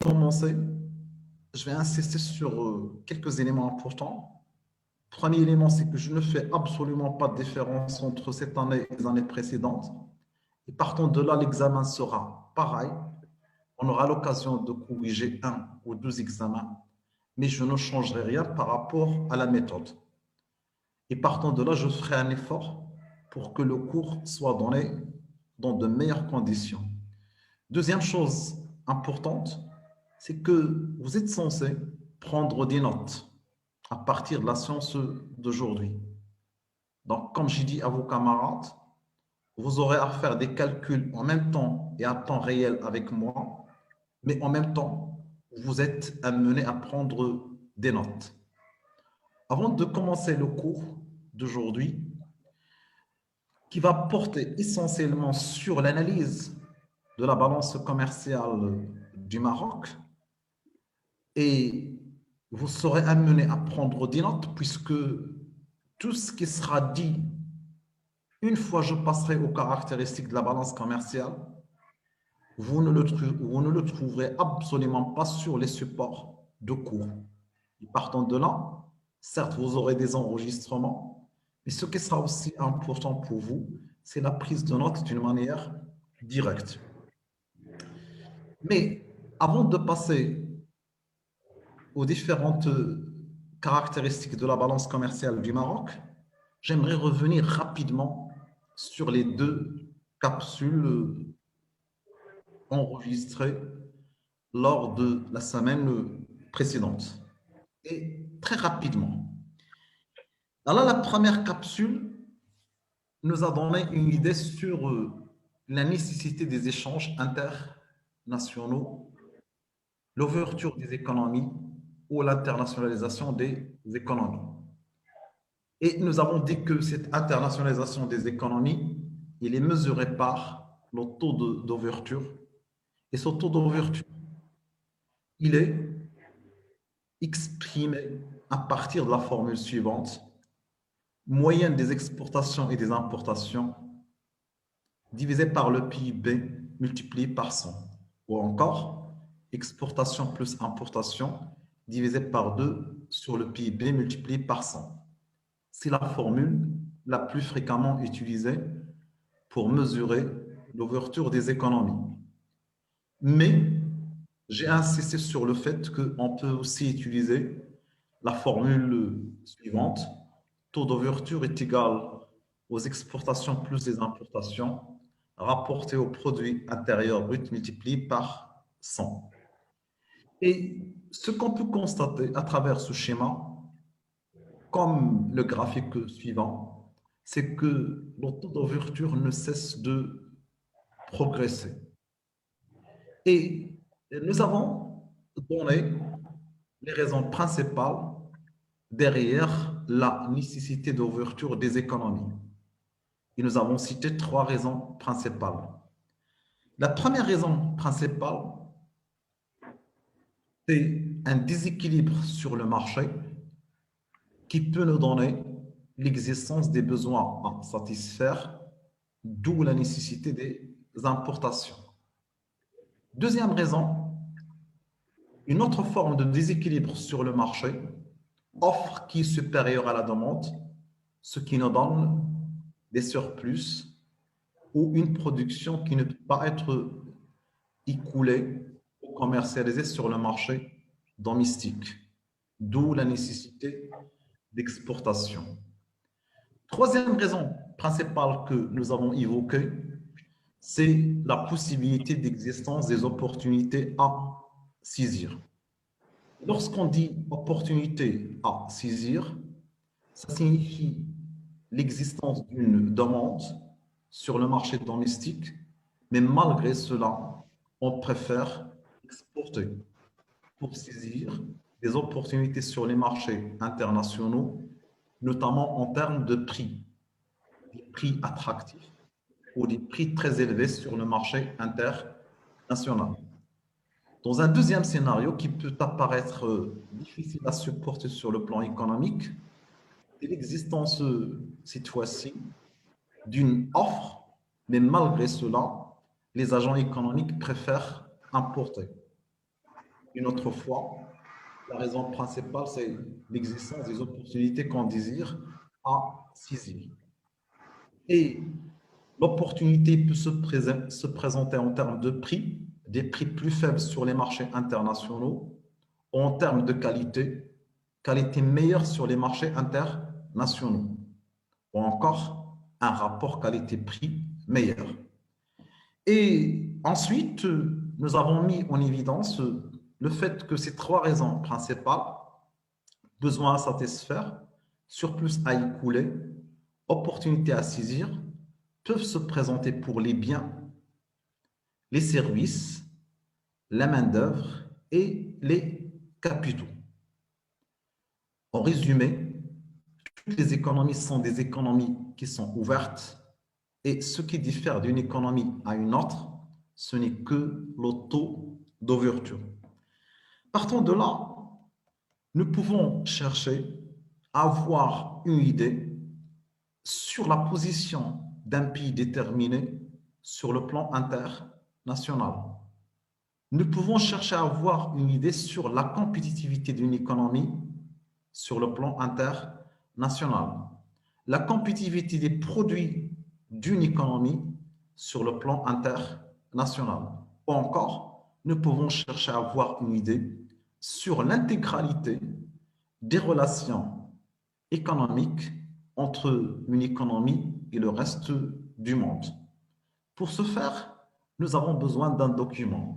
commencer, je vais insister sur quelques éléments importants. Premier élément, c'est que je ne fais absolument pas de différence entre cette année et les années précédentes. Et partant de là, l'examen sera pareil. On aura l'occasion de corriger un ou deux examens, mais je ne changerai rien par rapport à la méthode. Et partant de là, je ferai un effort pour que le cours soit donné dans de meilleures conditions. Deuxième chose importante, c'est que vous êtes censé prendre des notes à partir de la séance d'aujourd'hui. Donc, comme j'ai dit à vos camarades, vous aurez à faire des calculs en même temps et à temps réel avec moi, mais en même temps, vous êtes amené à prendre des notes. Avant de commencer le cours d'aujourd'hui, qui va porter essentiellement sur l'analyse de la balance commerciale du Maroc, et vous serez amené à prendre des notes puisque tout ce qui sera dit une fois je passerai aux caractéristiques de la balance commerciale, vous ne le trouverez absolument pas sur les supports de cours. Et partant de là, certes, vous aurez des enregistrements, mais ce qui sera aussi important pour vous, c'est la prise de notes d'une manière directe. Mais avant de passer aux différentes caractéristiques de la balance commerciale du Maroc, j'aimerais revenir rapidement sur les deux capsules enregistrées lors de la semaine précédente. Et très rapidement. Alors, la première capsule nous a donné une idée sur la nécessité des échanges internationaux, l'ouverture des économies ou l'internationalisation des économies. Et nous avons dit que cette internationalisation des économies, il est mesuré par le taux d'ouverture. Et ce taux d'ouverture, il est exprimé à partir de la formule suivante: moyenne des exportations et des importations divisé par le PIB multiplié par 100. Ou encore, exportation plus importation divisé par 2 sur le PIB multiplié par 100. C'est la formule la plus fréquemment utilisée pour mesurer l'ouverture des économies. Mais j'ai insisté sur le fait qu'on peut aussi utiliser la formule suivante: taux d'ouverture est égal aux exportations plus les importations rapporté au produit intérieur brut multiplié par 100. Et ce qu'on peut constater à travers ce schéma, comme le graphique suivant, c'est que le taux d'ouverture ne cesse de progresser. Et nous avons donné les raisons principales derrière la nécessité d'ouverture des économies. Et nous avons cité trois raisons principales. La première raison principale, c'est un déséquilibre sur le marché qui peut nous donner l'existence des besoins à satisfaire, d'où la nécessité des importations. Deuxième raison, une autre forme de déséquilibre sur le marché, offre qui est supérieure à la demande, ce qui nous donne des surplus ou une production qui ne peut pas être écoulée ou commercialisée sur le marché domestique, d'où la nécessité d'exportation. Troisième raison principale que nous avons évoquée, c'est la possibilité d'existence des opportunités à saisir. Lorsqu'on dit opportunité à saisir, ça signifie l'existence d'une demande sur le marché domestique, mais malgré cela, on préfère exporter pour saisir des opportunités sur les marchés internationaux, notamment en termes de prix, des prix attractifs ou des prix très élevés sur le marché international. Dans un deuxième scénario qui peut apparaître difficile à supporter sur le plan économique, c'est l'existence, cette fois-ci, d'une offre, mais malgré cela, les agents économiques préfèrent importer. une autre fois, la raison principale, c'est l'existence des opportunités qu'on désire à saisir. Et l'opportunité peut se présenter en termes de prix, des prix plus faibles sur les marchés internationaux, ou en termes de qualité, qualité meilleure sur les marchés internationaux, ou encore un rapport qualité-prix meilleur. Et ensuite, nous avons mis en évidence le fait que ces trois raisons principales, besoin à satisfaire, surplus à écouler, opportunité à saisir, peuvent se présenter pour les biens, les services, la main-d'œuvre et les capitaux. En résumé, toutes les économies sont des économies qui sont ouvertes et ce qui diffère d'une économie à une autre, ce n'est que le taux d'ouverture. Partant de là, nous pouvons chercher à avoir une idée sur la position d'un pays déterminé sur le plan international. Nous pouvons chercher à avoir une idée sur la compétitivité d'une économie sur le plan international, la compétitivité des produits d'une économie sur le plan international. Ou encore, nous pouvons chercher à avoir une idée sur l'intégralité des relations économiques entre une économie et le reste du monde. Pour ce faire, nous avons besoin d'un document.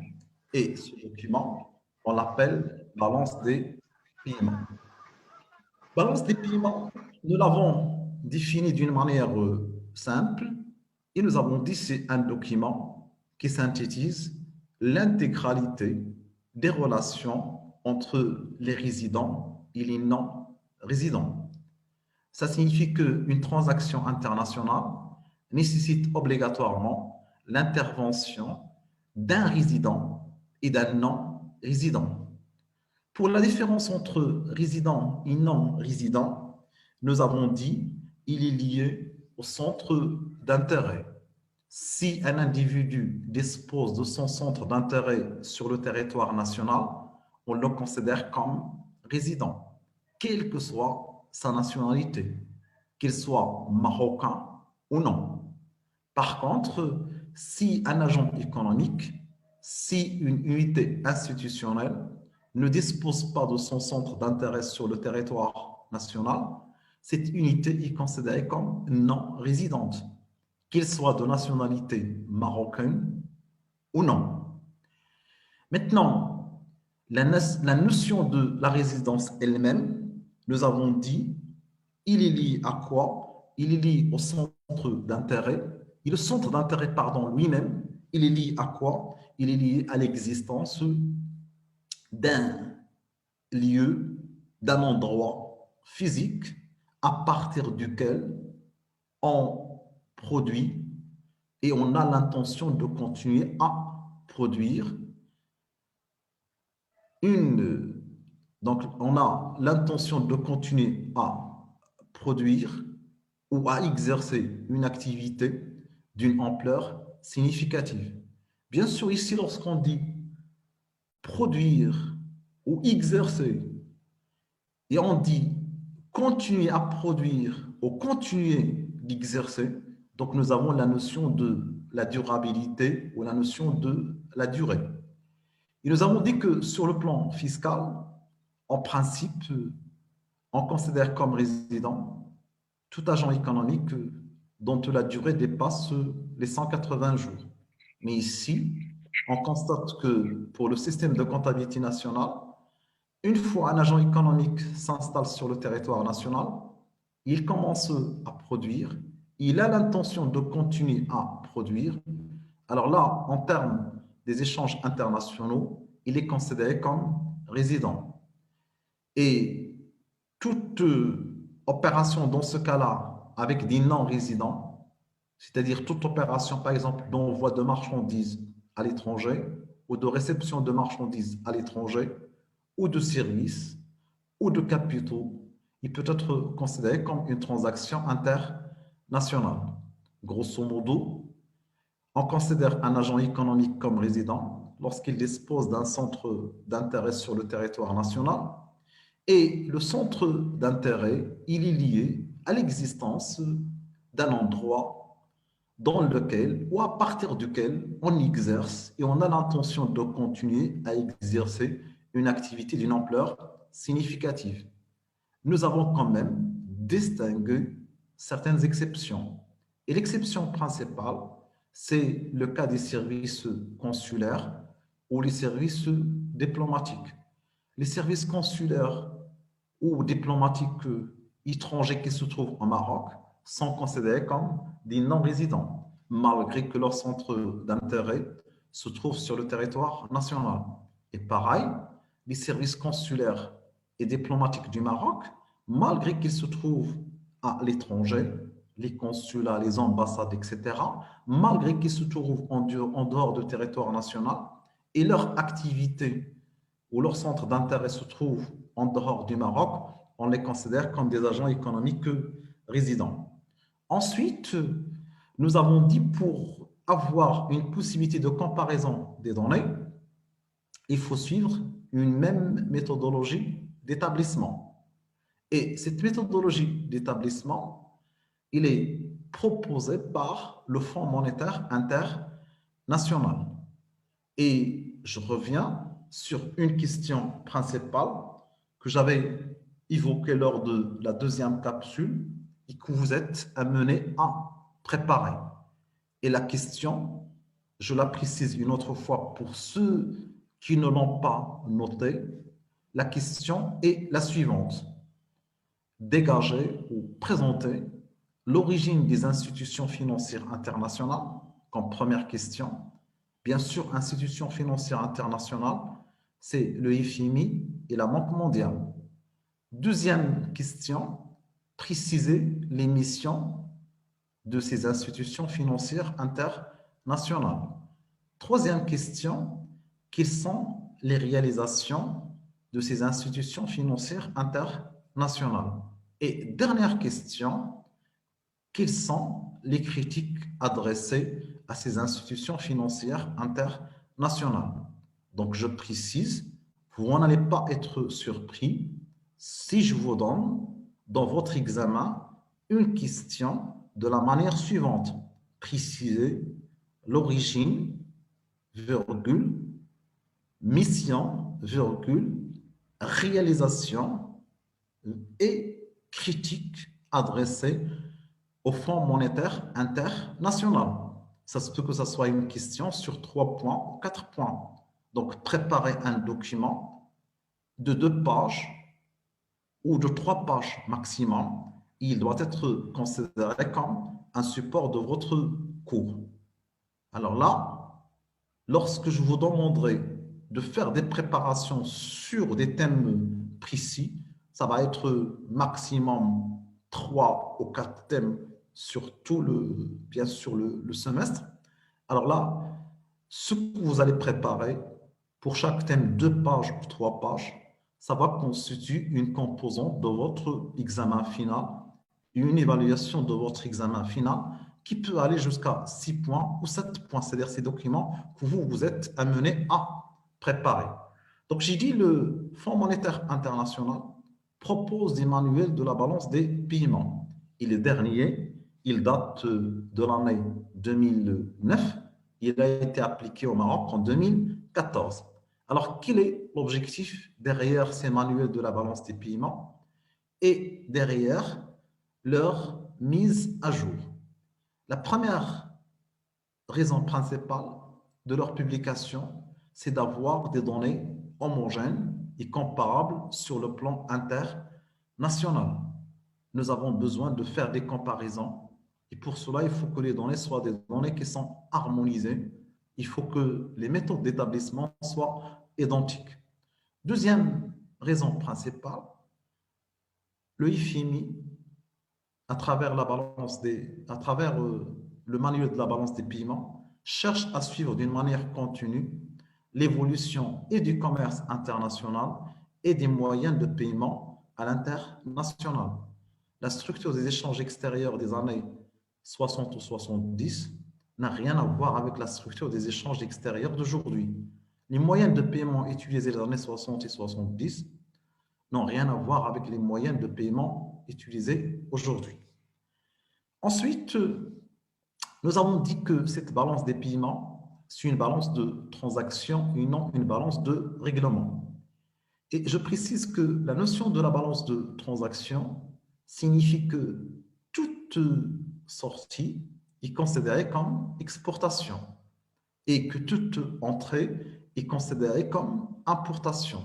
Et ce document, on l'appelle balance des paiements. Balance des paiements, nous l'avons défini d'une manière simple et nous avons dit que c'est un document qui synthétise l'intégralité des relations entre les résidents et les non-résidents. Ça signifie qu'une transaction internationale nécessite obligatoirement l'intervention d'un résident et d'un non-résident. Pour la différence entre résident et non-résident, nous avons dit qu'il est lié au centre d'intérêt. Si un individu dispose de son centre d'intérêt sur le territoire national, on le considère comme résident, quelle que soit sa nationalité, qu'il soit marocain ou non. Par contre, si un agent économique, si une unité institutionnelle ne dispose pas de son centre d'intérêt sur le territoire national, cette unité est considérée comme non résidente, qu'il soit de nationalité marocaine ou non. Maintenant, la notion de la résidence elle-même, nous avons dit, il est lié à quoi? Il est lié au centre d'intérêt. Et le centre d'intérêt, pardon, lui-même, il est lié à quoi? Il est lié à l'existence d'un lieu, d'un endroit physique à partir duquel on produit et on a l'intention de continuer à produire donc on a l'intention de continuer à produire ou à exercer une activité d'une ampleur significative. Bien sûr, ici, lorsqu'on dit produire ou exercer, et on dit continuer à produire ou continuer d'exercer, donc nous avons la notion de la durabilité ou la notion de la durée. Et nous avons dit que sur le plan fiscal, en principe, on considère comme résident tout agent économique dont la durée dépasse les 180 jours. Mais ici, on constate que pour le système de comptabilité nationale, une fois un agent économique s'installe sur le territoire national, il commence à produire, il a l'intention de continuer à produire. Alors là, en termes des échanges internationaux, il est considéré comme résident. Et toute opération dans ce cas-là avec des non-résidents, c'est-à-dire toute opération, par exemple, d'envoi de marchandises à l'étranger ou de réception de marchandises à l'étranger ou de services ou de capitaux, il peut être considéré comme une transaction internationale. Grosso modo, on considère un agent économique comme résident lorsqu'il dispose d'un centre d'intérêt sur le territoire national. Et le centre d'intérêt, il est lié à l'existence d'un endroit dans lequel ou à partir duquel on exerce et on a l'intention de continuer à exercer une activité d'une ampleur significative. Nous avons quand même distingué certaines exceptions. Et l'exception principale, c'est le cas des services consulaires ou les services diplomatiques. Les services consulaires ou diplomatiques étrangers qui se trouvent au Maroc sont considérés comme des non-résidents, malgré que leur centre d'intérêt se trouve sur le territoire national. Et pareil, les services consulaires et diplomatiques du Maroc, malgré qu'ils se trouvent à l'étranger, les consulats, les ambassades, etc., malgré qu'ils se trouvent en dehors du territoire national et leur activité ou leur centre d'intérêt se trouve en dehors du Maroc, on les considère comme des agents économiques résidents. Ensuite, nous avons dit pour avoir une possibilité de comparaison des données, il faut suivre une même méthodologie d'établissement. Et cette méthodologie d'établissement, il est proposée par le Fonds monétaire international. Et je reviens sur une question principale que j'avais évoquée lors de la deuxième capsule et que vous êtes amené à préparer. Et la question, je la précise une autre fois pour ceux qui ne l'ont pas notée, la question est la suivante. Dégager ou présenter l'origine des institutions financières internationales comme première question. Bien sûr, institutions financières internationales, c'est le FMI et la Banque mondiale. Deuxième question, préciser les missions de ces institutions financières internationales. Troisième question, quelles sont les réalisations de ces institutions financières internationales? Et dernière question, quelles sont les critiques adressées à ces institutions financières internationales? Donc, je précise, vous n'allez pas être surpris si je vous donne dans votre examen une question de la manière suivante. Préciser l'origine, virgule, mission, virgule, réalisation et critique adressée au Fonds monétaire international. Ça se peut que ce soit une question sur 3 points ou 4 points. Donc, préparez un document de 2 pages ou de 3 pages maximum. Il doit être considéré comme un support de votre cours. Alors là, lorsque je vous demanderai de faire des préparations sur des thèmes précis, ça va être maximum 3 ou 4 thèmes sur tout bien sûr le semestre. Alors là, ce que vous allez préparer pour chaque thème 2 pages ou 3 pages, ça va constituer une composante de votre examen final, une évaluation de votre examen final qui peut aller jusqu'à 6 points ou 7 points, c'est-à-dire ces documents que vous êtes amené à préparer. Donc, j'ai dit le Fonds monétaire international propose des manuels de la balance des paiements. Et le dernier, il date de l'année 2009. Il a été appliqué au Maroc en 2014. Alors, quel est l'objectif derrière ces manuels de la balance des paiements et derrière leur mise à jour? La première raison principale de leur publication, c'est d'avoir des données homogènes et comparables sur le plan international. Nous avons besoin de faire des comparaisons et pour cela, il faut que les données soient des données qui sont harmonisées. Il faut que les méthodes d'établissement soient identiques. Deuxième raison principale, le FMI, à travers le manuel de la balance des paiements, cherche à suivre d'une manière continue l'évolution et du commerce international et des moyens de paiement à l'international. La structure des échanges extérieurs des années 60 ou 70 n'a rien à voir avec la structure des échanges extérieurs d'aujourd'hui. Les moyens de paiement utilisés dans les années 60 et 70 n'ont rien à voir avec les moyens de paiement utilisés aujourd'hui. Ensuite, nous avons dit que cette balance des paiements, c'est une balance de transaction et non une balance de règlement. Et je précise que la notion de la balance de transaction signifie que toute sortie est considérée comme exportation et que toute entrée est considérée comme importation,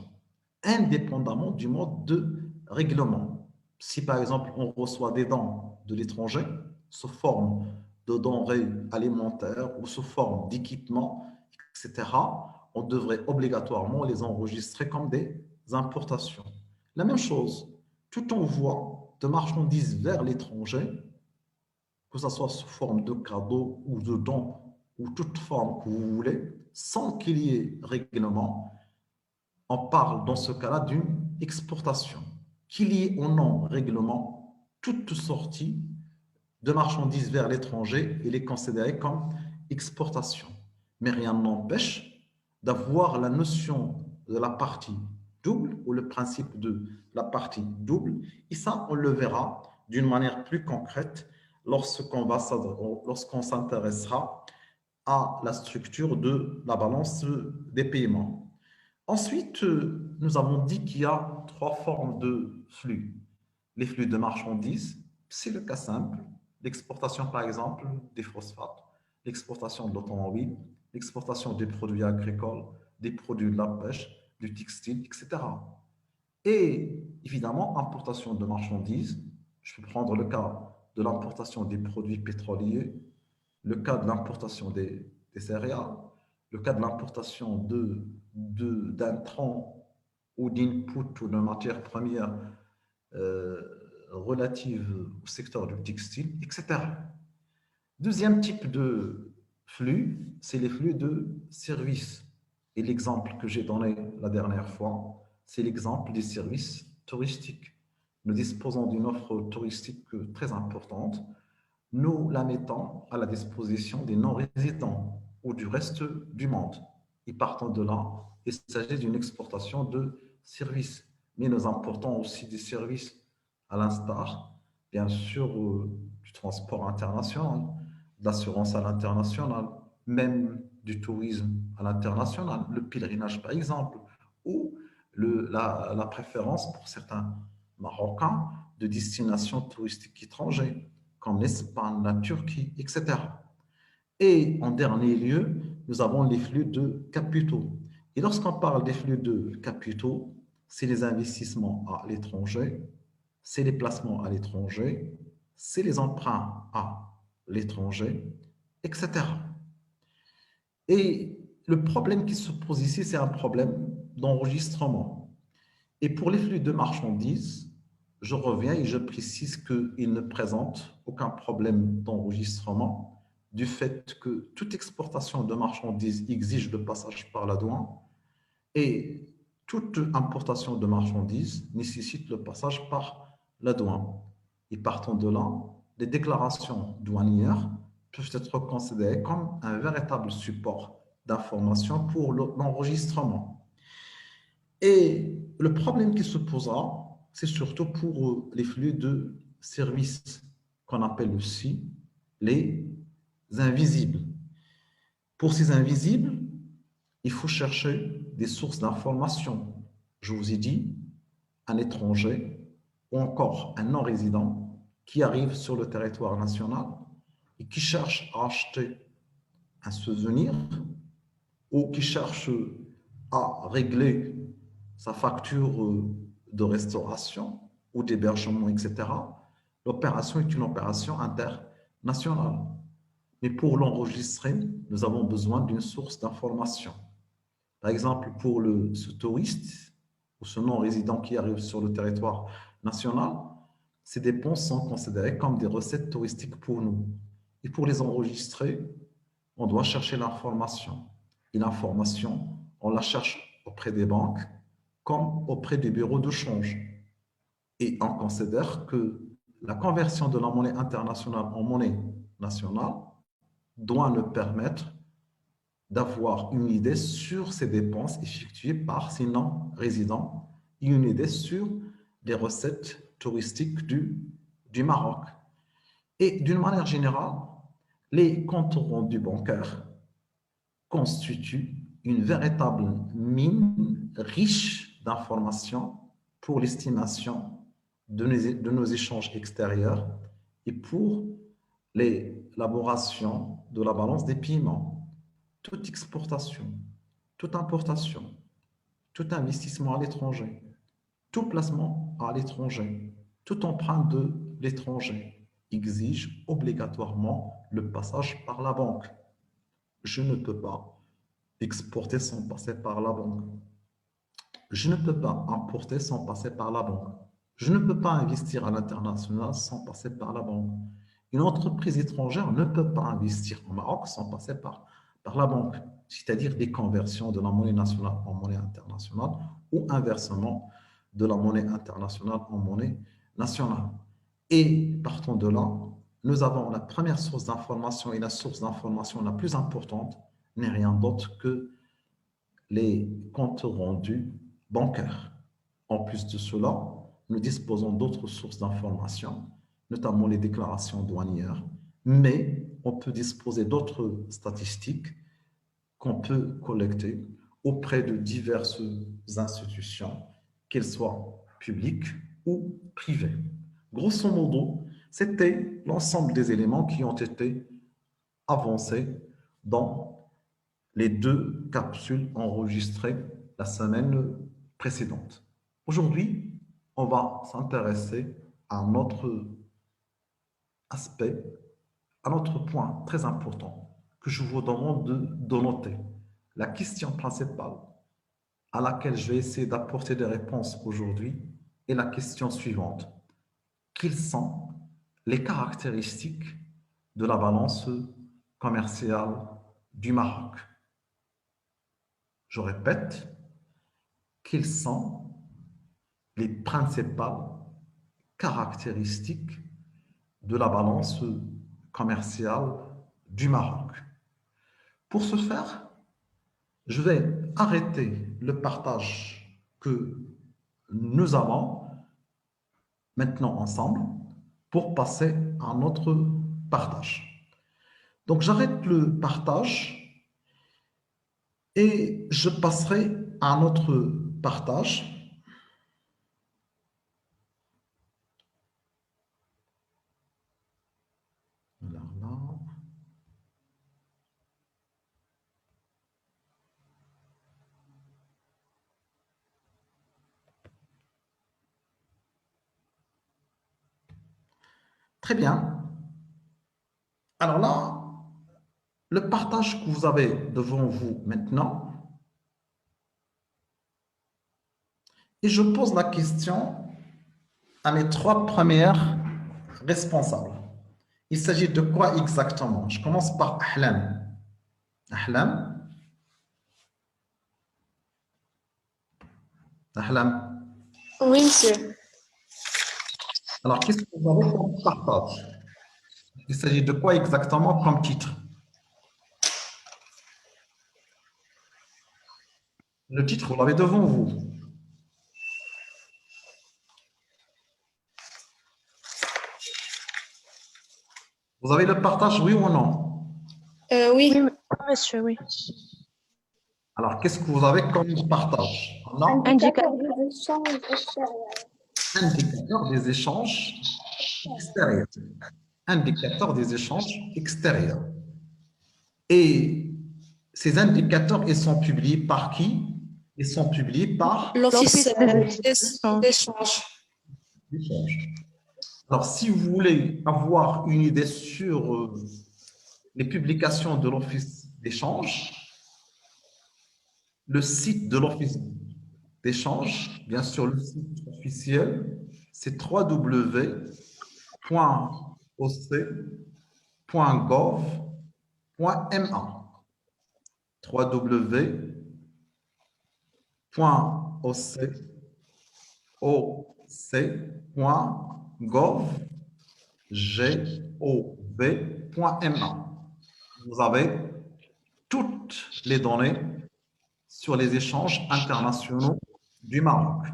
indépendamment du mode de règlement. Si par exemple on reçoit des dons de l'étranger sous forme de denrées alimentaires ou sous forme d'équipements, etc., on devrait obligatoirement les enregistrer comme des importations. La même chose, tout envoi de marchandises vers l'étranger, que ce soit sous forme de cadeaux ou de dons ou toute forme que vous voulez, sans qu'il y ait règlement, on parle dans ce cas-là d'une exportation. Qu'il y ait ou non règlement, toute sortie de marchandises vers l'étranger, il est considéré comme exportation. Mais rien n'empêche d'avoir la notion de la partie double ou le principe de la partie double. Et ça, on le verra d'une manière plus concrète lorsqu'on s'intéressera à la structure de la balance des paiements. Ensuite, nous avons dit qu'il y a trois formes de flux. Les flux de marchandises, c'est le cas simple, l'exportation par exemple des phosphates, l'exportation de l'automobile, l'exportation des produits agricoles, des produits de la pêche, du textile, etc. Et évidemment, importation de marchandises, je peux prendre le cas de l'importation des produits pétroliers, le cas de l'importation des céréales, le cas de l'importation d'intrants ou d'input ou de matières premières euh, relatives au secteur du textile, etc. Deuxième type de flux, c'est les flux de services. Et l'exemple que j'ai donné la dernière fois, c'est l'exemple des services touristiques. Nous disposons d'une offre touristique très importante. Nous la mettons à la disposition des non-résidents ou du reste du monde. Et partant de là, il s'agit d'une exportation de services. Mais nous importons aussi des services à l'instar, bien sûr, du transport international, de l'assurance à l'international, même du tourisme à l'international, le pèlerinage par exemple, ou la préférence pour certains Marocains de destinations touristiques étrangères, comme l'Espagne, la Turquie, etc. Et en dernier lieu, nous avons les flux de capitaux. Et lorsqu'on parle des flux de capitaux, c'est les investissements à l'étranger, c'est les placements à l'étranger, c'est les emprunts à l'étranger, etc. Et le problème qui se pose ici, c'est un problème d'enregistrement. Et pour les flux de marchandises, je reviens et je précise qu'ils ne présentent aucun problème d'enregistrement du fait que toute exportation de marchandises exige le passage par la douane et toute importation de marchandises nécessite le passage par la douane. Et partant de là, les déclarations douanières peuvent être considérées comme un véritable support d'information pour l'enregistrement. Et le problème qui se posera, c'est surtout pour les flux de services qu'on appelle aussi les invisibles. Pour ces invisibles, il faut chercher des sources d'information. Je vous ai dit, un étranger ou encore un non-résident qui arrive sur le territoire national et qui cherche à acheter un souvenir ou qui cherche à régler sa facture de restauration ou d'hébergement, etc., l'opération est une opération internationale. Mais pour l'enregistrer, nous avons besoin d'une source d'information. Par exemple, pour ce touriste ou ce non-résident qui arrive sur le territoire national, ces dépenses sont considérées comme des recettes touristiques pour nous. Et pour les enregistrer, on doit chercher l'information. Et l'information, on la cherche auprès des banques comme auprès des bureaux de change. Et on considère que la conversion de la monnaie internationale en monnaie nationale doit nous permettre d'avoir une idée sur ces dépenses effectuées par ces non-résidents et une idée sur les recettes touristiques du Maroc. Et d'une manière générale, les comptes rendus bancaires constituent une véritable mine riche d'informations pour l'estimation de nos échanges extérieurs et pour l'élaboration de la balance des paiements. Toute exportation, toute importation, tout investissement à l'étranger, tout placement à l'étranger, tout emprunt de l'étranger exige obligatoirement le passage par la banque. Je ne peux pas exporter sans passer par la banque. Je ne peux pas importer sans passer par la banque. Je ne peux pas investir à l'international sans passer par la banque. Une entreprise étrangère ne peut pas investir au Maroc sans passer par la banque, c'est-à-dire des conversions de la monnaie nationale en monnaie internationale ou inversement de la monnaie internationale en monnaie nationale. Et partant de là, nous avons la première source d'information et la source d'information la plus importante n'est rien d'autre que les comptes rendus bancaires. En plus de cela, nous disposons d'autres sources d'informations, notamment les déclarations douanières, mais on peut disposer d'autres statistiques qu'on peut collecter auprès de diverses institutions, qu'elles soient publiques ou privées. Grosso modo, c'était l'ensemble des éléments qui ont été avancés dans les deux capsules enregistrées la semaine précédente. Aujourd'hui, on va s'intéresser à un autre aspect, à un autre point très important que je vous demande de noter. La question principale à laquelle je vais essayer d'apporter des réponses aujourd'hui est la question suivante. Quelles sont les caractéristiques de la balance commerciale du Maroc? Je répète, quelles sont les principales caractéristiques de la balance commerciale du Maroc? Pour ce faire, je vais arrêter le partage que nous avons maintenant ensemble pour passer à un autre partage. Donc, j'arrête le partage et je passerai à un autre partage. Là, là. Très bien. Alors là, le partage que vous avez devant vous maintenant, et je pose la question à mes trois premières responsables. Il s'agit de quoi exactement? Je commence par Ahlam. Ahlam. Ahlam. Oui, monsieur. Alors, qu'est-ce que vous avez comme partage? Il s'agit de quoi exactement comme titre? Le titre, vous l'avez devant vous. Vous avez le partage, oui ou non? Oui. Oui, monsieur, oui. Alors, qu'est-ce que vous avez comme partage? Non? Indicateur des échanges extérieurs. Indicateur des échanges extérieurs. Indicateur des échanges extérieurs. Et ces indicateurs, ils sont publiés par qui? Ils sont publiés par L'Office d'échange. d'échange. l'échange. Alors, si vous voulez avoir une idée sur les publications de l'Office d'échange, le site de l'Office d'échange, bien sûr, le site officiel, c'est www.oc.gov.ma. www.oc.gov.ma. Vous avez toutes les données sur les échanges internationaux du Maroc.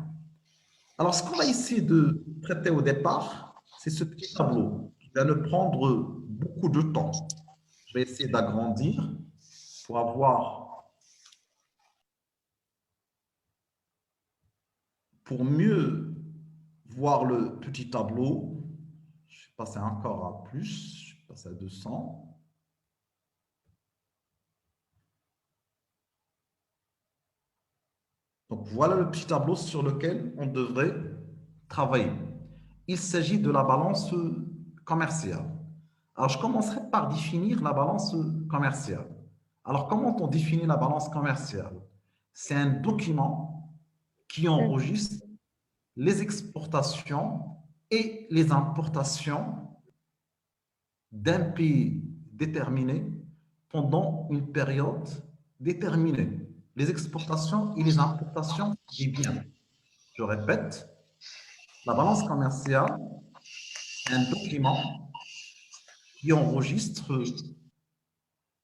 Alors, ce qu'on va essayer de traiter au départ, c'est ce petit tableau qui va nous prendre beaucoup de temps. Je vais essayer d'agrandir pour mieux voir le petit tableau. Je vais passer encore à plus, je vais passer à 200. Donc, voilà le petit tableau sur lequel on devrait travailler. Il s'agit de la balance commerciale. Alors, je commencerai par définir la balance commerciale. Alors, comment on définit la balance commerciale? C'est un document qui enregistre les exportations et les importations d'un pays déterminé pendant une période déterminée. Les exportations et les importations des biens. Je répète, la balance commerciale est un document qui enregistre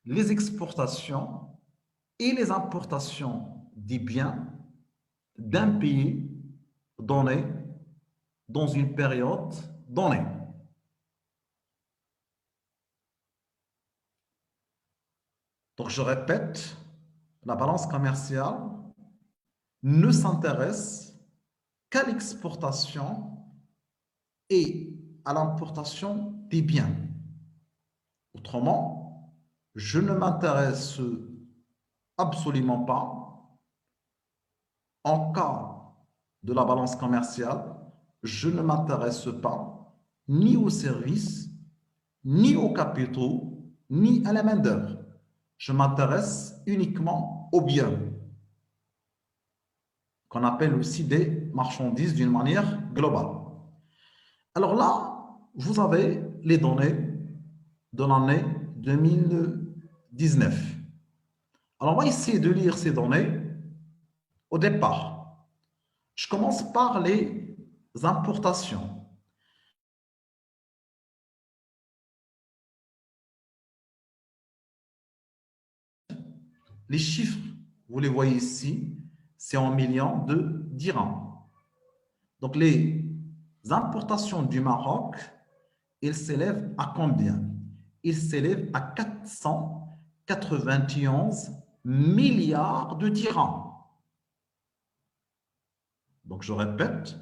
les exportations et les importations des biens d'un pays donné dans une période donnée. Donc, je répète, la balance commerciale ne s'intéresse qu'à l'exportation et à l'importation des biens. Autrement, je ne m'intéresse absolument pas, en cas de la balance commerciale, je ne m'intéresse pas ni aux services, ni aux capitaux, ni à la main-d'œuvre. Je m'intéresse uniquement aux biens, qu'on appelle aussi des marchandises d'une manière globale. Alors là, vous avez les données de l'année 2019. Alors, on va essayer de lire ces données au départ. Je commence par les importations. Les chiffres, vous les voyez ici, c'est en millions de dirhams. Donc, les importations du Maroc, elles s'élèvent à combien? Ils s'élèvent à 491 milliards de dirhams. Donc, je répète,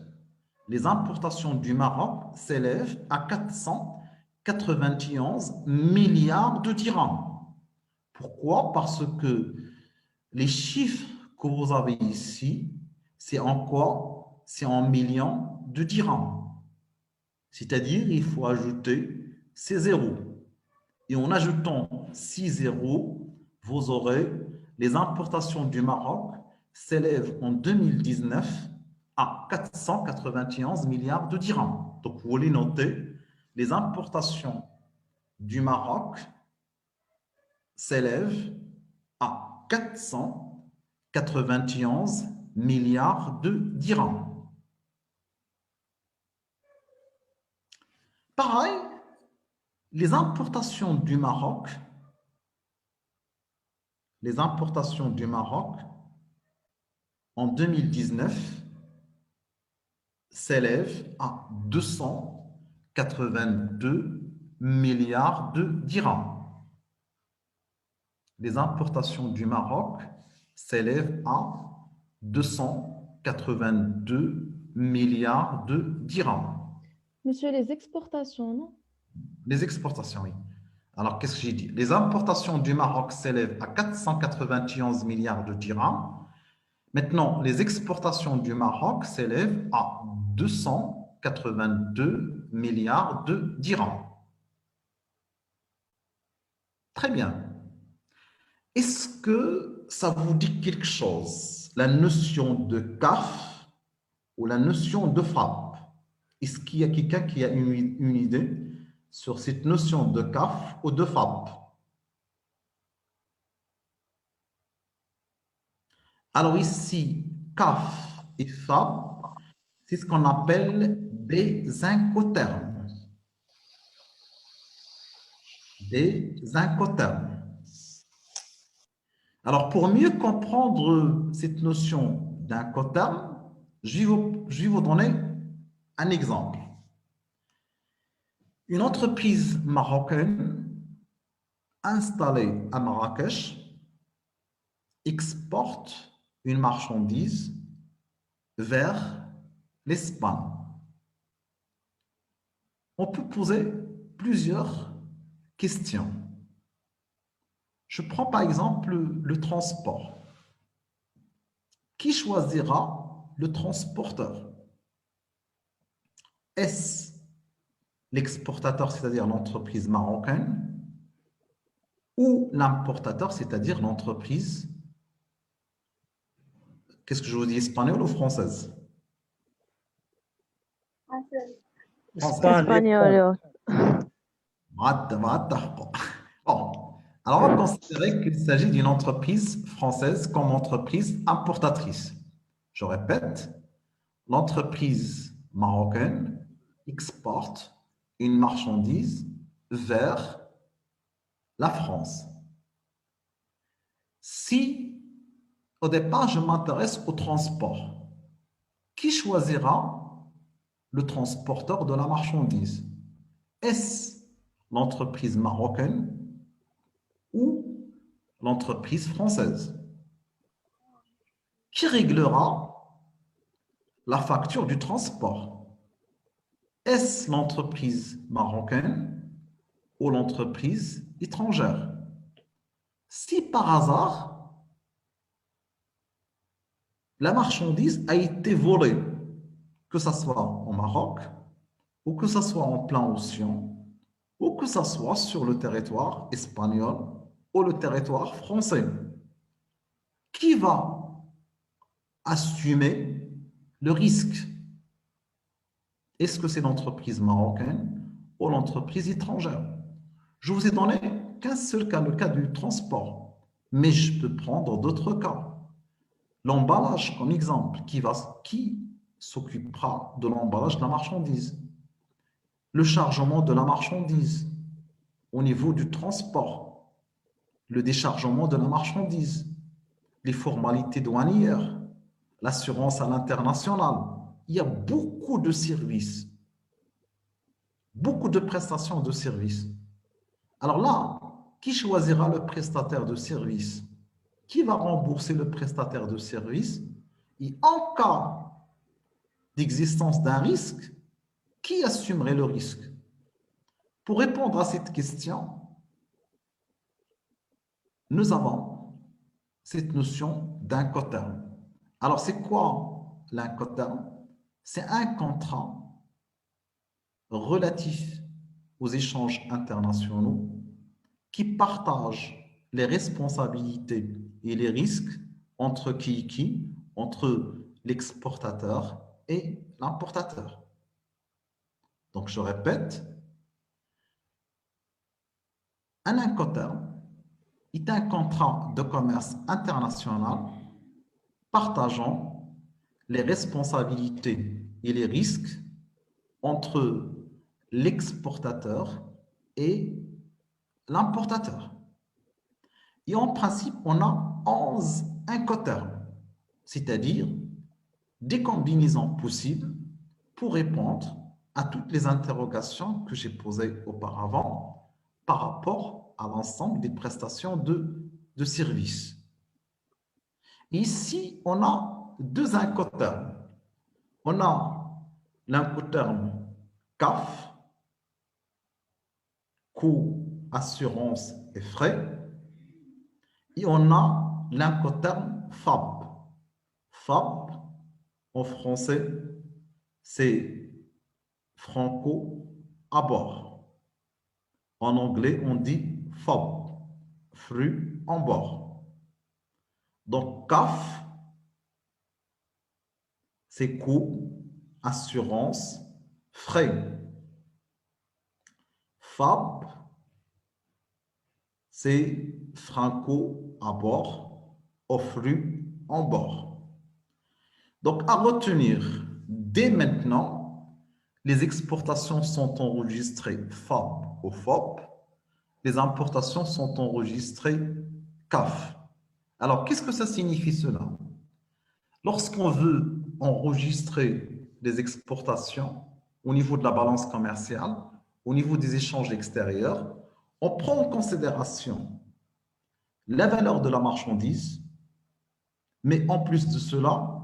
les importations du Maroc s'élèvent à 491 milliards de dirhams. Pourquoi? Parce que les chiffres que vous avez ici, c'est en quoi? C'est en millions de dirhams. C'est-à-dire, il faut ajouter ces zéros. Et en ajoutant 6 zéros, vous aurez les importations du Maroc s'élèvent en 2019 à 491 milliards de dirhams. Donc, vous voulez noter, les importations du Maroc s'élèvent à 491 milliards de dirhams. Pareil, les importations du Maroc en 2019 s'élèvent à 282 milliards de dirhams. Les importations du Maroc s'élèvent à 282 milliards de dirhams. Monsieur, les exportations, non? Les exportations, oui. Alors, qu'est-ce que j'ai dit? Les importations du Maroc s'élèvent à 491 milliards de dirhams. Maintenant, les exportations du Maroc s'élèvent à 282 milliards de dirhams. Très bien. Est-ce que ça vous dit quelque chose, la notion de CAF ou la notion de FAP? Est-ce qu'il y a quelqu'un qui a une idée sur cette notion de CAF ou de FAP? Alors ici, CAF et FAP, c'est ce qu'on appelle des incoterms. Des incoterms. Alors, pour mieux comprendre cette notion d'Incoterm, je vais vous donner un exemple. Une entreprise marocaine installée à Marrakech exporte une marchandise vers l'Espagne. On peut poser plusieurs questions. Je prends par exemple le transport. Qui choisira le transporteur? Est-ce l'exportateur, c'est-à-dire l'entreprise marocaine, ou l'importateur, c'est-à-dire l'entreprise, qu'est-ce que je vous dis, espagnole ou française? Française. Espagnol. Bon, alors on va considérer qu'il s'agit d'une entreprise française comme entreprise importatrice. Je répète, l'entreprise marocaine exporte une marchandise vers la France. Si au départ je m'intéresse au transport, qui choisira le transporteur de la marchandise? Est-ce l'entreprise marocaine ou l'entreprise française? Qui réglera la facture du transport? Est-ce l'entreprise marocaine ou l'entreprise étrangère? Si par hasard, la marchandise a été volée, que ce soit au Maroc, ou que ce soit en plein océan, ou que ce soit sur le territoire espagnol ou le territoire français, qui va assumer le risque? Est-ce que c'est l'entreprise marocaine ou l'entreprise étrangère? Je vous ai donné qu'un seul cas, le cas du transport, mais je peux prendre d'autres cas. L'emballage, comme exemple, qui s'occupera de l'emballage de la marchandise? Le chargement de la marchandise au niveau du transport, le déchargement de la marchandise, les formalités douanières, l'assurance à l'international. Il y a beaucoup de services, beaucoup de prestations de services. Alors là, qui choisira le prestataire de service? Qui va rembourser le prestataire de service? Et en cas d'existence d'un risque, qui assumerait le risque? Pour répondre à cette question, nous avons cette notion d'Incoterm. Alors, c'est quoi l'Incoterm? C'est un contrat relatif aux échanges internationaux qui partage les responsabilités et les risques entre qui? Entre l'exportateur et l'importateur. Donc, je répète, un Incoterm est un contrat de commerce international partageant les responsabilités et les risques entre l'exportateur et l'importateur. Et en principe, on a 11 Incoterms, c'est-à-dire des combinaisons possibles pour répondre à toutes les interrogations que j'ai posées auparavant par rapport à l'ensemble des prestations de services. Ici, on a deux Incoterms. On a l'Incoterm CAF, coût, assurance et frais, et on a l'Incoterm FAB. FAB, en français, c'est franco à bord. En anglais, on dit FOB, flux en bord. Donc, CAF, c'est coût, assurance, frais. FAB, c'est franco à bord, au flux en bord. Donc, à retenir, dès maintenant, les exportations sont enregistrées FAB ou FOB, les importations sont enregistrées CAF. Alors, qu'est-ce que ça signifie cela? Lorsqu'on veut enregistrer des exportations au niveau de la balance commerciale, au niveau des échanges extérieurs, on prend en considération la valeur de la marchandise, mais en plus de cela,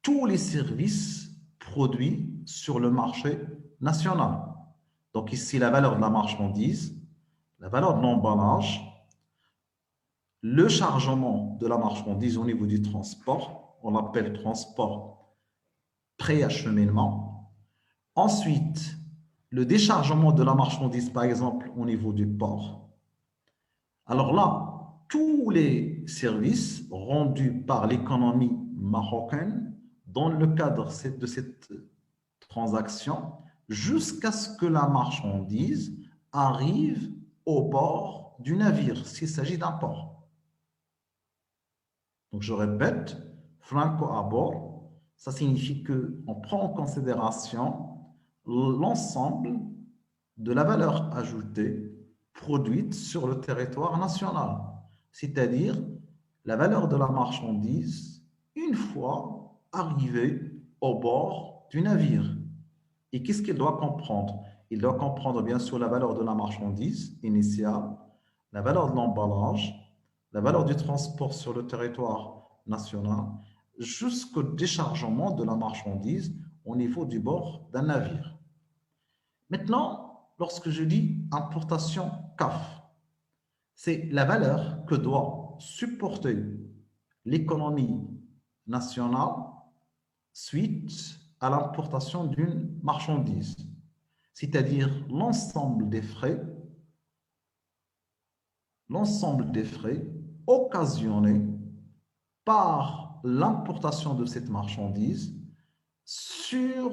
tous les services produits sur le marché national. Donc ici, la valeur de la marchandise, la valeur de l'emballage, le chargement de la marchandise au niveau du transport, on l'appelle transport pré-acheminement. Ensuite, le déchargement de la marchandise, par exemple, au niveau du port. Alors là, tous les services rendus par l'économie marocaine dans le cadre de cette transaction, jusqu'à ce que la marchandise arrive au bord du navire, s'il s'agit d'un port. Donc, je répète, franco à bord, ça signifie qu'on prend en considération l'ensemble de la valeur ajoutée produite sur le territoire national, c'est-à-dire la valeur de la marchandise une fois arrivée au bord du navire. Et qu'est-ce qu'il doit comprendre? Il doit comprendre bien sûr la valeur de la marchandise initiale, la valeur de l'emballage, la valeur du transport sur le territoire national, jusqu'au déchargement de la marchandise au niveau du bord d'un navire. Maintenant, lorsque je dis importation CAF, c'est la valeur que doit supporter l'économie nationale suite à l'importation d'une marchandise, c'est-à-dire l'ensemble des frais occasionnés par l'importation de cette marchandise sur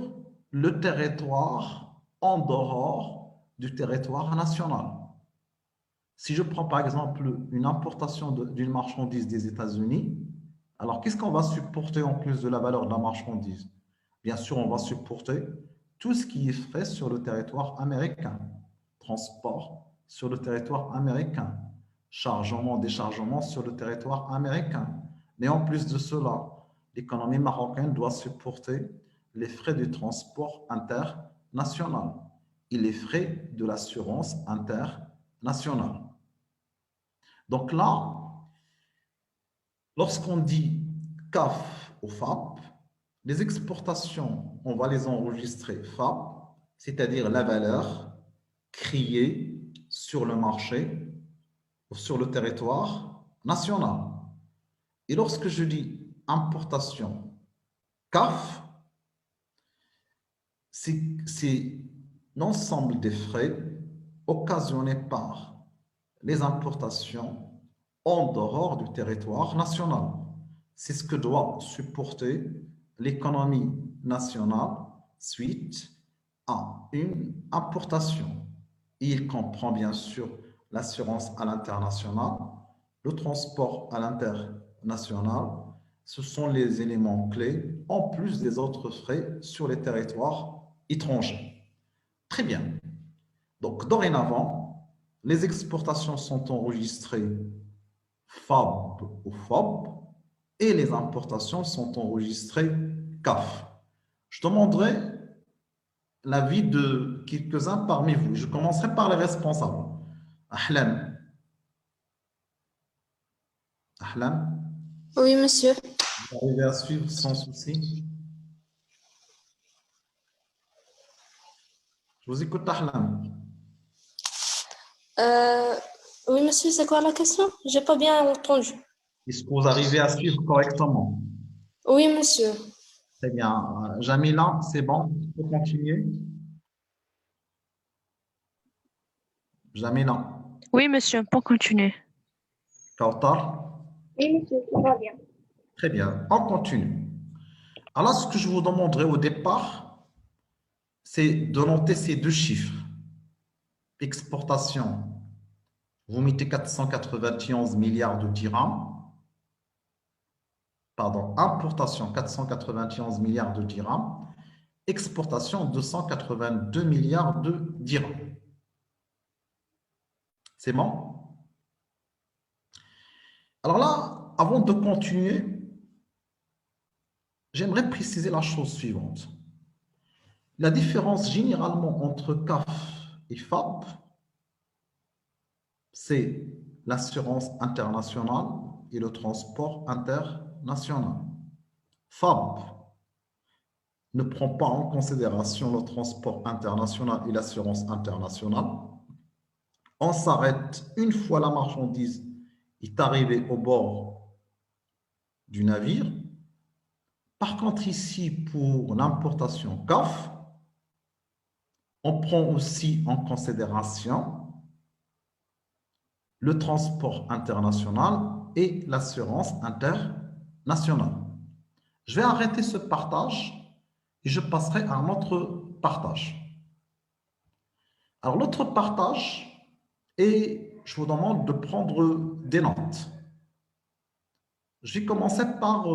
le territoire en dehors du territoire national. Si je prends par exemple une importation d'une marchandise des États-Unis, alors qu'est-ce qu'on va supporter en plus de la valeur de la marchandise? Bien sûr, on va supporter tout ce qui est fait sur le territoire américain, transport sur le territoire américain, chargement, déchargement sur le territoire américain. Mais en plus de cela, l'économie marocaine doit supporter les frais du transport international et les frais de l'assurance internationale. Donc là, lorsqu'on dit CAF ou FAP, les exportations, on va les enregistrer FAP, c'est-à-dire la valeur créée sur le marché ou sur le territoire national. Et lorsque je dis importation CAF, c'est l'ensemble des frais occasionnés par les importations en dehors du territoire national. C'est ce que doit supporter l'économie nationale suite à une importation. Il comprend bien sûr l'assurance à l'international, le transport à l'international. Ce sont les éléments clés en plus des autres frais sur les territoires étrangers. Très bien. Donc, dorénavant, les exportations sont enregistrées FAB ou FOB et les importations sont enregistrées CAF. Je demanderai l'avis de quelques-uns parmi vous. Je commencerai par les responsables. Ahlan. Ahlan. Oui, monsieur. Vous arrivez à suivre sans souci? Je vous écoute, Ahlan. Euh, oui, monsieur, c'est quoi la question? J'ai pas bien entendu. Est-ce que vous arrivez à suivre correctement? Oui, monsieur. Très bien. Jamila, c'est bon? Tu peux continuer? Jamila. Oui, monsieur, pour continuer. Kautar? Oui, monsieur, tout va bien. Très bien. On continue. Alors, ce que je vous demanderai au départ, c'est de noter ces deux chiffres. Exportation, vous mettez 491 milliards de dirhams. Pardon, importation, 491 milliards de dirhams. Exportation, 282 milliards de dirhams. C'est bon? Alors là, avant de continuer, j'aimerais préciser la chose suivante. La différence généralement entre CAF et FAB, c'est l'assurance internationale et le transport international. FAB ne prend pas en considération le transport international et l'assurance internationale. On s'arrête une fois la marchandise est arrivée au bord du navire. Par contre, ici, pour l'importation CAF, on prend aussi en considération le transport international et l'assurance internationale. Je vais arrêter ce partage et je passerai à un autre partage. Alors, l'autre partage, et je vous demande de prendre des notes. Je vais commencer par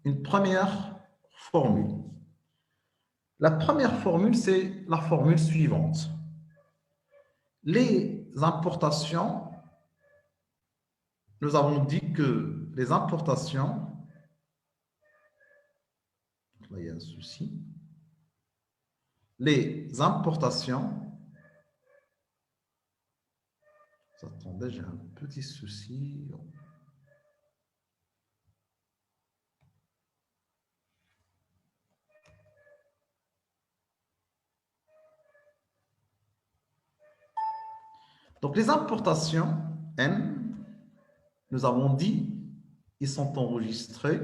une première formule. La première formule, c'est la formule suivante. Les importations, nous avons dit que les importations, là il y a un souci, les importations, attendez, j'ai un petit souci. Donc, les importations, N, nous avons dit, ils sont enregistrés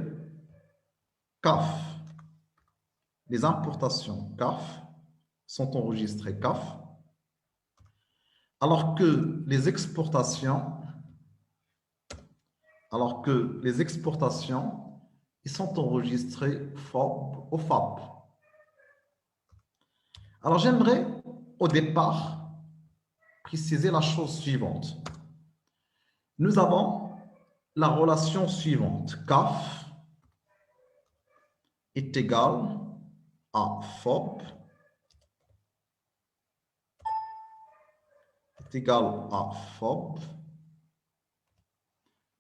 CAF. Les importations CAF sont enregistrées CAF, alors que les exportations, ils sont enregistrés FOB au FAB. Alors, j'aimerais au départ préciser la chose suivante. Nous avons la relation suivante. CAF est égal à FOB est égal à FOB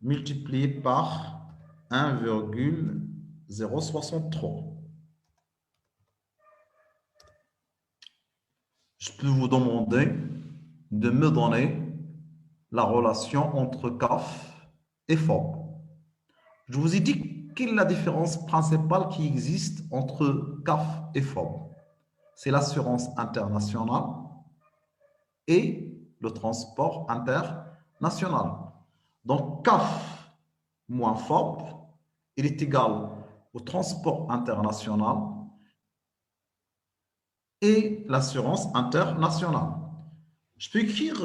multiplié par 1,063. Je peux vous demander de me donner la relation entre CAF et FOB. Je vous ai dit quelle est la différence principale qui existe entre CAF et FOB. C'est l'assurance internationale et le transport international. Donc, CAF moins FOB, il est égal au transport international et l'assurance internationale. Je peux écrire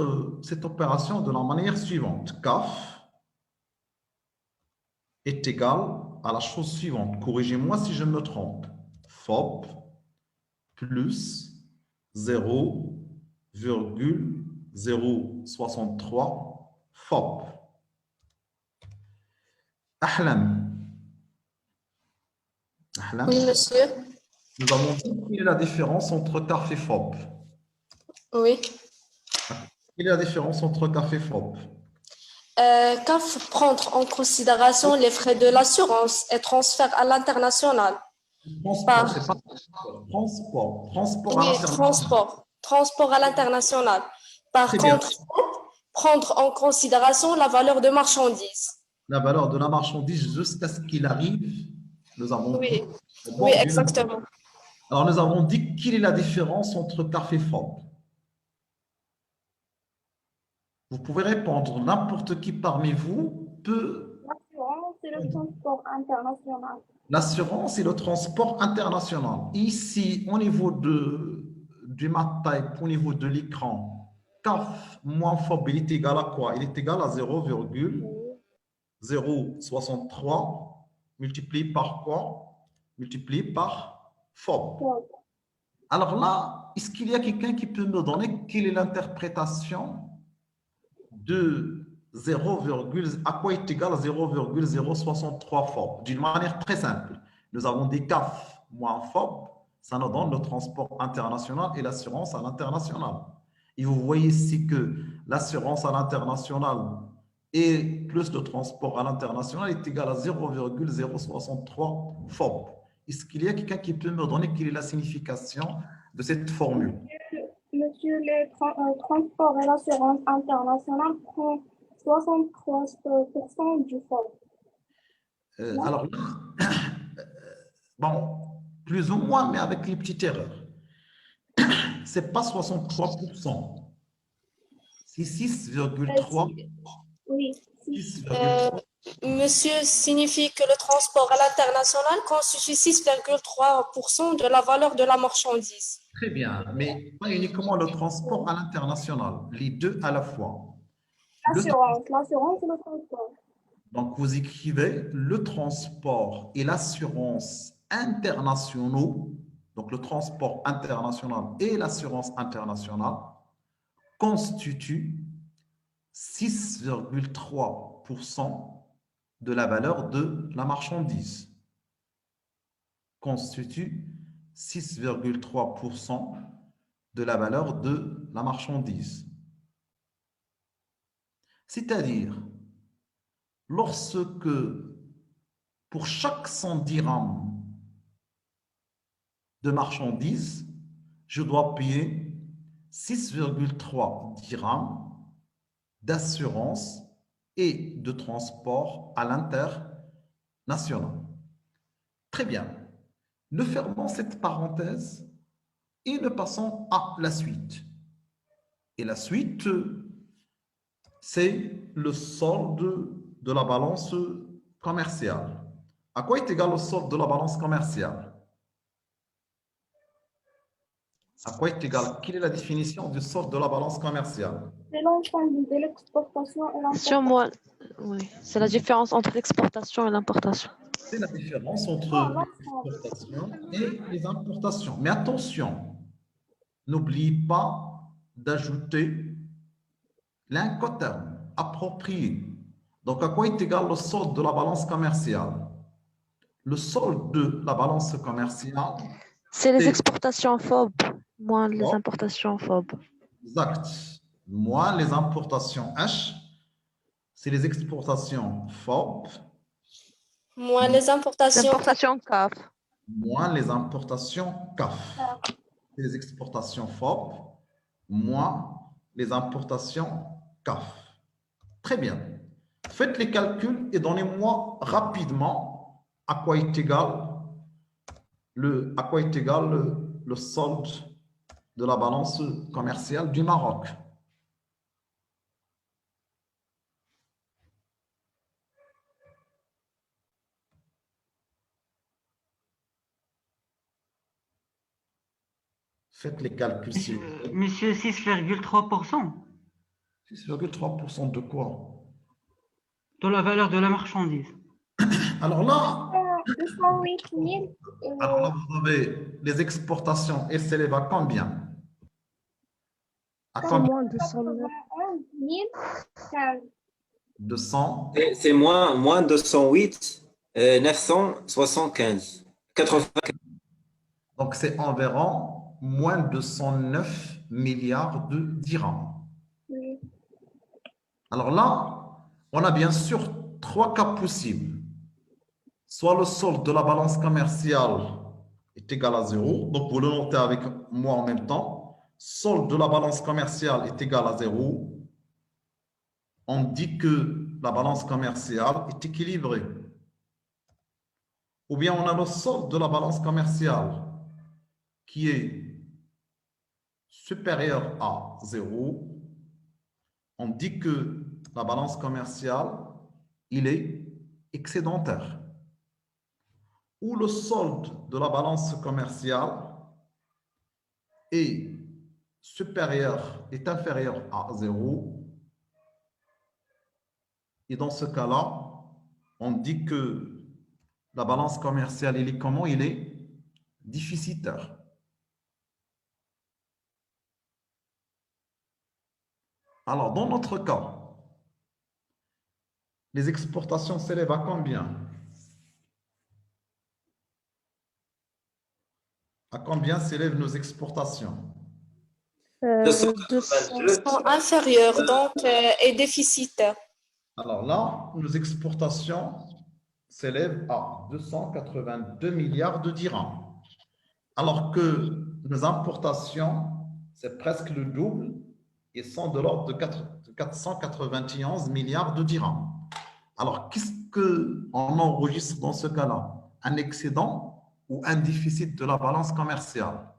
cette opération de la manière suivante. CAF est égal à la chose suivante. Corrigez-moi si je me trompe. FOB plus 0,063 FOB. Ahlan. Ahlan. Oui, monsieur. Nous avons dit quelle est la différence entre CAF et FOB. Oui. Quelle est la différence entre CAF et FOB? CAF prendre en considération les frais de l'assurance et transfert à l'international. Transport, c'est pas transport. Transport à Oui, l'international. transport à l'international. Par Très bien. contre, prendre en considération la valeur de marchandises. La valeur de la marchandise jusqu'à ce qu'il arrive, nous avons Oui, dit au oui, bord du exactement. navire. Alors, nous avons dit quelle est la différence entre CAF et FOB. Vous pouvez répondre, n'importe qui parmi vous peut. L'assurance et le transport international. L'assurance et le transport international. Ici, au niveau du mat type, au niveau de l'écran, CAF moins FOB, il est égal à quoi? Il est égal à 0,063 multiplié par quoi? Multiplié par FOB. Alors là, est-ce qu'il y a quelqu'un qui peut me donner quelle est l'interprétation de 0, à quoi est égal à 0,063 FOB? D'une manière très simple. Nous avons des CAF moins FOB, ça nous donne le transport international et l'assurance à l'international. Et vous voyez ici que l'assurance à l'international et plus le transport à l'international est égal à 0,063 FOB. Est-ce qu'il y a quelqu'un qui peut me donner quelle est la signification de cette formule? Monsieur, le transport et l'assurance internationale prend 63% du fonds. Alors là, bon, plus ou moins, mais avec les petites erreurs. C'est pas 63%. C'est 6,3. Oui, 6,3. Monsieur signifie que le transport à l'international constitue 6,3% de la valeur de la marchandise. Très bien, mais pas uniquement le transport à l'international, les deux à la fois. l'assurance et le transport. Donc, vous écrivez le transport et l'assurance internationaux, donc le transport international et l'assurance internationale constituent 6,3% de la valeur de la marchandise. Constitue 6,3% de la valeur de la marchandise. C'est-à-dire, lorsque pour chaque 100 dirhams de marchandises, je dois payer 6,3 dirhams d'assurance et de transport à l'international. Très bien. Nous fermons cette parenthèse et nous passons à la suite. Et la suite, c'est le solde de la balance commerciale. À quoi est égal le solde de la balance commerciale? À quoi est égal? Quelle est la définition du solde de la balance commerciale? C'est l'ensemble de l'exportation et Sur l'importation. moi, oui, c'est la différence entre l'exportation et l'importation. C'est la différence entre l'exportation et les importations. Mais attention, n'oublie pas d'ajouter l'incoterme approprié. Donc, à quoi est égal le solde de la balance commerciale? Le solde de la balance commerciale, C'est les c'est exportations FOB, moins les oh, importations FOB. exact. Moins les importations H, c'est les exportations FOB, Moins les importations. L'importation CAF. moins les importations CAF. C'est les exportations FOB, moins les importations CAF. Très bien. Faites les calculs et donnez-moi rapidement à quoi est égal le solde de la balance commerciale du Maroc. Faites les calculs, s'il vous plaît. Monsieur, 6,3% 6,3% de quoi? de la valeur de la marchandise. Alors là, 208 000. alors là, vous avez les exportations, elles s'élèvent à combien? À combien? Moins 209. 15. 200. C'est moins 208, 975, 95. Donc, c'est environ moins de 109 milliards de dirhams. Oui. Alors là, on a bien sûr trois cas possibles. Soit le solde de la balance commerciale est égal à 0, donc vous le notez avec moi en même temps. Solde de la balance commerciale est égal à 0. On dit que la balance commerciale est équilibrée. Ou bien on a le solde de la balance commerciale qui est supérieur à 0. On dit que la balance commerciale, il est excédentaire. Ou le solde de la balance commerciale est inférieur à 0. Et dans ce cas-là, on dit que la balance commerciale, il est comment? Il est déficitaire. Alors, dans notre cas, les exportations s'élèvent à combien? À combien s'élèvent nos exportations? 282, Sont inférieurs, donc, et déficitaires. Alors là, nos exportations s'élèvent à 282 milliards de dirhams. Alors que nos importations, c'est presque le double et sont de l'ordre de 491 milliards de dirhams. Alors, qu'est-ce qu'on enregistre dans ce cas-là? Un excédent ou un déficit de la balance commerciale?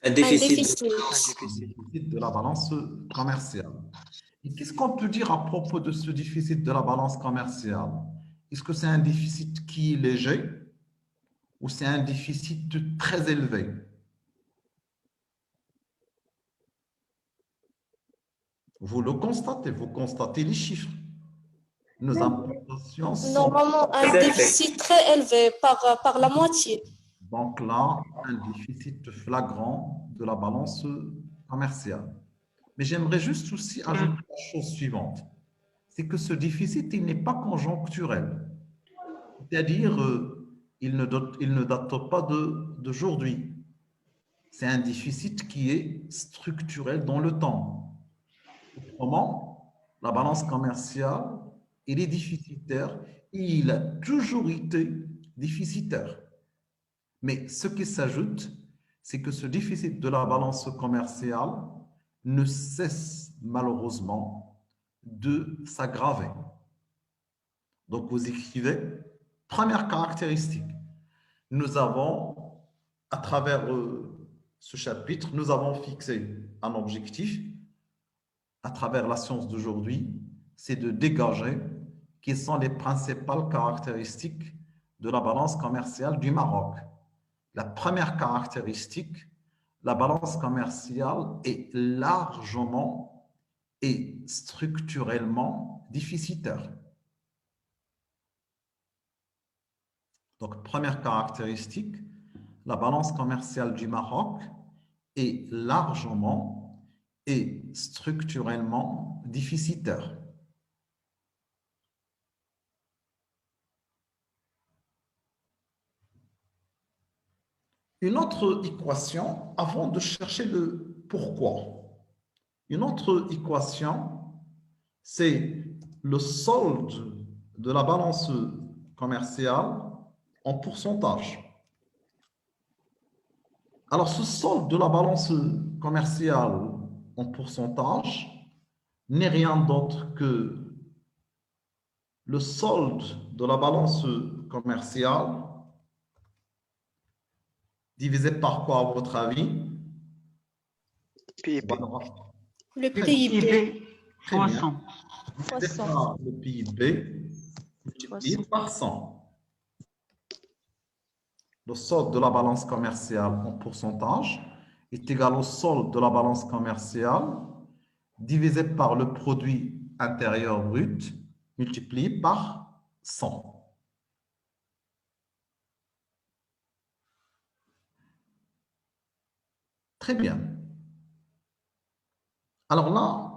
Un Un déficit. déficit. Un déficit de la balance commerciale. Et qu'est-ce qu'on peut dire à propos de ce déficit de la balance commerciale? Est-ce que c'est un déficit qui est léger ou c'est un déficit très élevé? Vous le constatez, vous constatez les chiffres. Nos importations sont Normalement, un Tout à fait. déficit très élevé par la moitié. donc là un déficit flagrant de la balance commerciale. Mais j'aimerais juste aussi ajouter la chose suivante, c'est que ce déficit, il n'est pas conjoncturel. C'est-à-dire, il ne date pas d'aujourd'hui. C'est un déficit qui est structurel dans le temps. Autrement, la balance commerciale, elle est déficitaire et il a toujours été déficitaire. Mais ce qui s'ajoute, c'est que ce déficit de la balance commerciale ne cesse malheureusement de s'aggraver. Donc, vous écrivez, première caractéristique, nous avons, à travers ce chapitre, nous avons fixé un objectif à travers la science d'aujourd'hui, c'est de dégager quelles sont les principales caractéristiques de la balance commerciale du Maroc. La première caractéristique, la balance commerciale est largement et structurellement déficitaire. Donc, première caractéristique, la balance commerciale du Maroc est largement et structurellement déficitaire. Une autre équation, avant de chercher le pourquoi, une autre équation, c'est le solde de la balance commerciale en pourcentage. Alors, ce solde de la balance commerciale en pourcentage n'est rien d'autre que le solde de la balance commerciale divisé par quoi, à votre avis? PIB. Le PIB. PIB Très bien. fois 100. Divisé Fois par le PIB multiplié par 100. Le solde de la balance commerciale en pourcentage est égal au solde de la balance commerciale divisé par le produit intérieur brut multiplié par 100. Très bien. Alors là,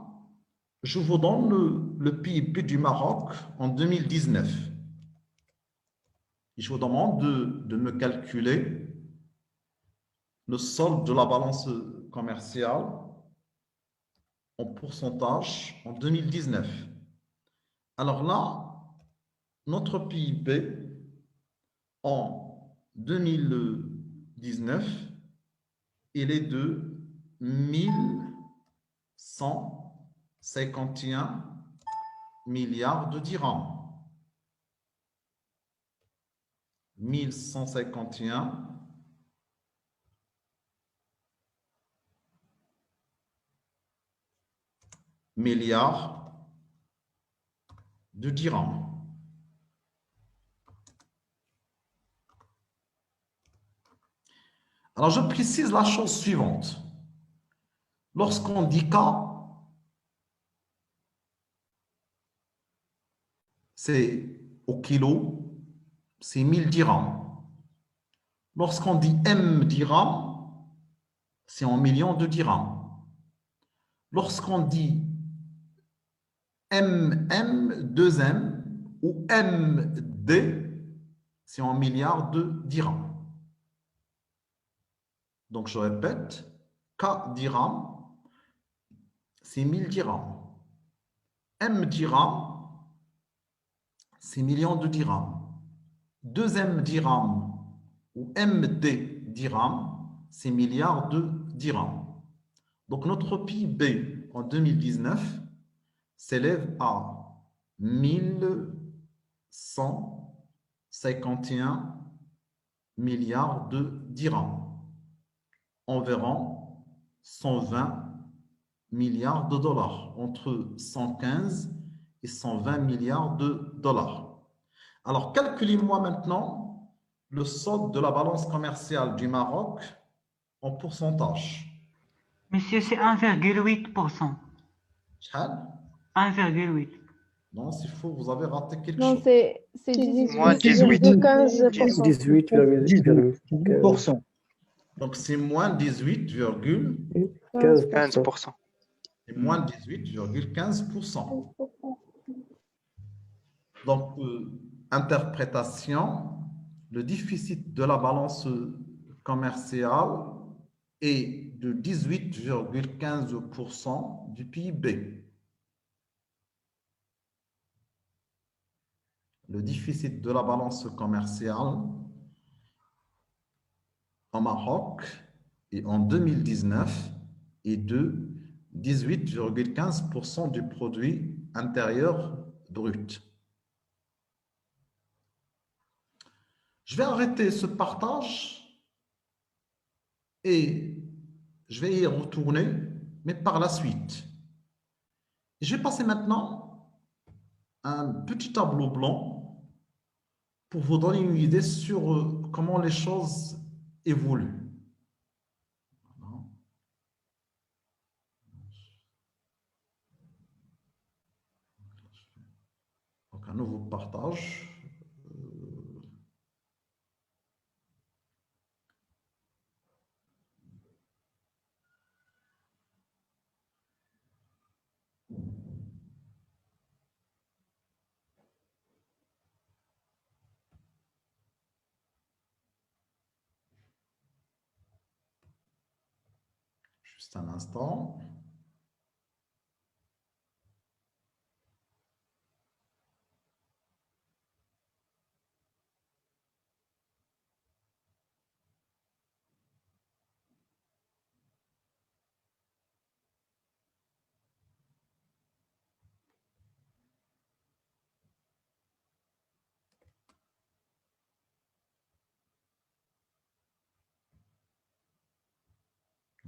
je vous donne le PIB du Maroc en 2019. Je vous demande de me calculer le solde de la balance commerciale en pourcentage en 2019. Alors là, notre PIB en 2019, il est de 1151 milliards de dirhams. 1151 milliards de dirhams. Alors, je précise la chose suivante. Lorsqu'on dit K, c'est au kilo, c'est 1000 dirhams. Lorsqu'on dit M dirhams, c'est en millions de dirhams. Lorsqu'on dit MM, 2M ou MD, c'est en milliards de dirhams. Donc, je répète, K dirhams, c'est 1000 dirhams. M dirhams, c'est millions de dirhams. Deuxième dirham, ou MD dirham, c'est milliards de dirhams. Donc, notre PIB en 2019 s'élève à 1151 milliards de dirhams, environ 120 milliards de dollars, entre 115 et 120 milliards de dollars. Alors, calculez-moi maintenant le solde de la balance commerciale du Maroc en pourcentage. Monsieur, c'est 1,8%. Chad? 1,8. Non, s'il faut, vous avez raté quelque Non, chose. c'est Moins 18. 18,15%. 18,15%. Donc, c'est moins 18,15%. 15%. C'est moins 18,15%. Donc, interprétation, le déficit de la balance commerciale est de 18,15% du PIB. Le déficit de la balance commerciale au Maroc et en 2019 est de 18,15% du produit intérieur brut. Je vais arrêter ce partage et je vais y retourner, mais par la suite. Je vais passer maintenant à un petit tableau blanc pour vous donner une idée sur comment les choses évoluent. Donc, un nouveau partage. Juste un instant.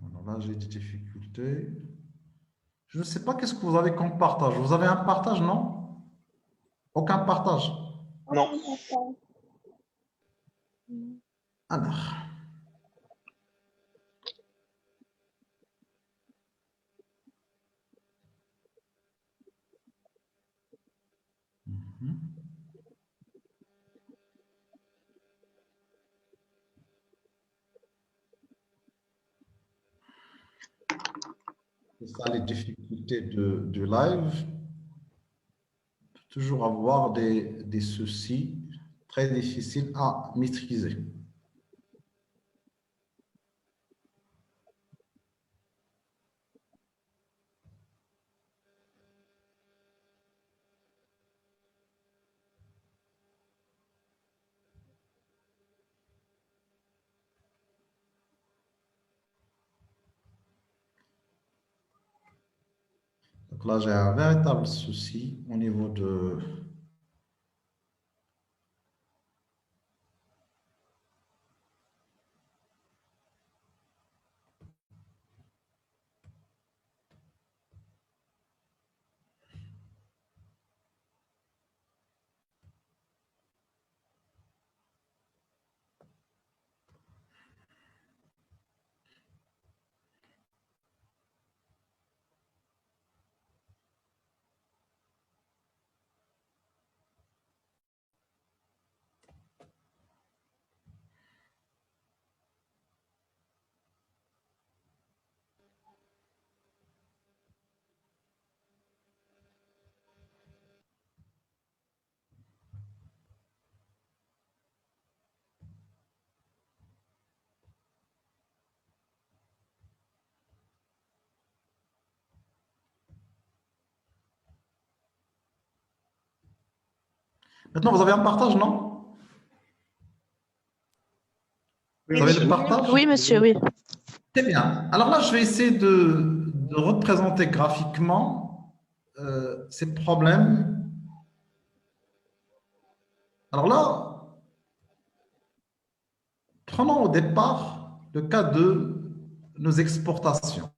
Voilà, là, j'ai des difficultés. Je ne sais pas qu'est-ce que vous avez comme partage. Vous avez un partage, non? Aucun partage. Non. Alors. C'est ça les difficultés de live. Toujours avoir des soucis très difficiles à maîtriser. Donc là, j'ai un véritable souci au niveau de... Maintenant, vous avez un partage, non? Vous avez le partage? Oui, monsieur, oui. Très bien. Alors là, je vais essayer de représenter graphiquement ces problèmes. Alors là, prenons au départ le cas de nos exportations.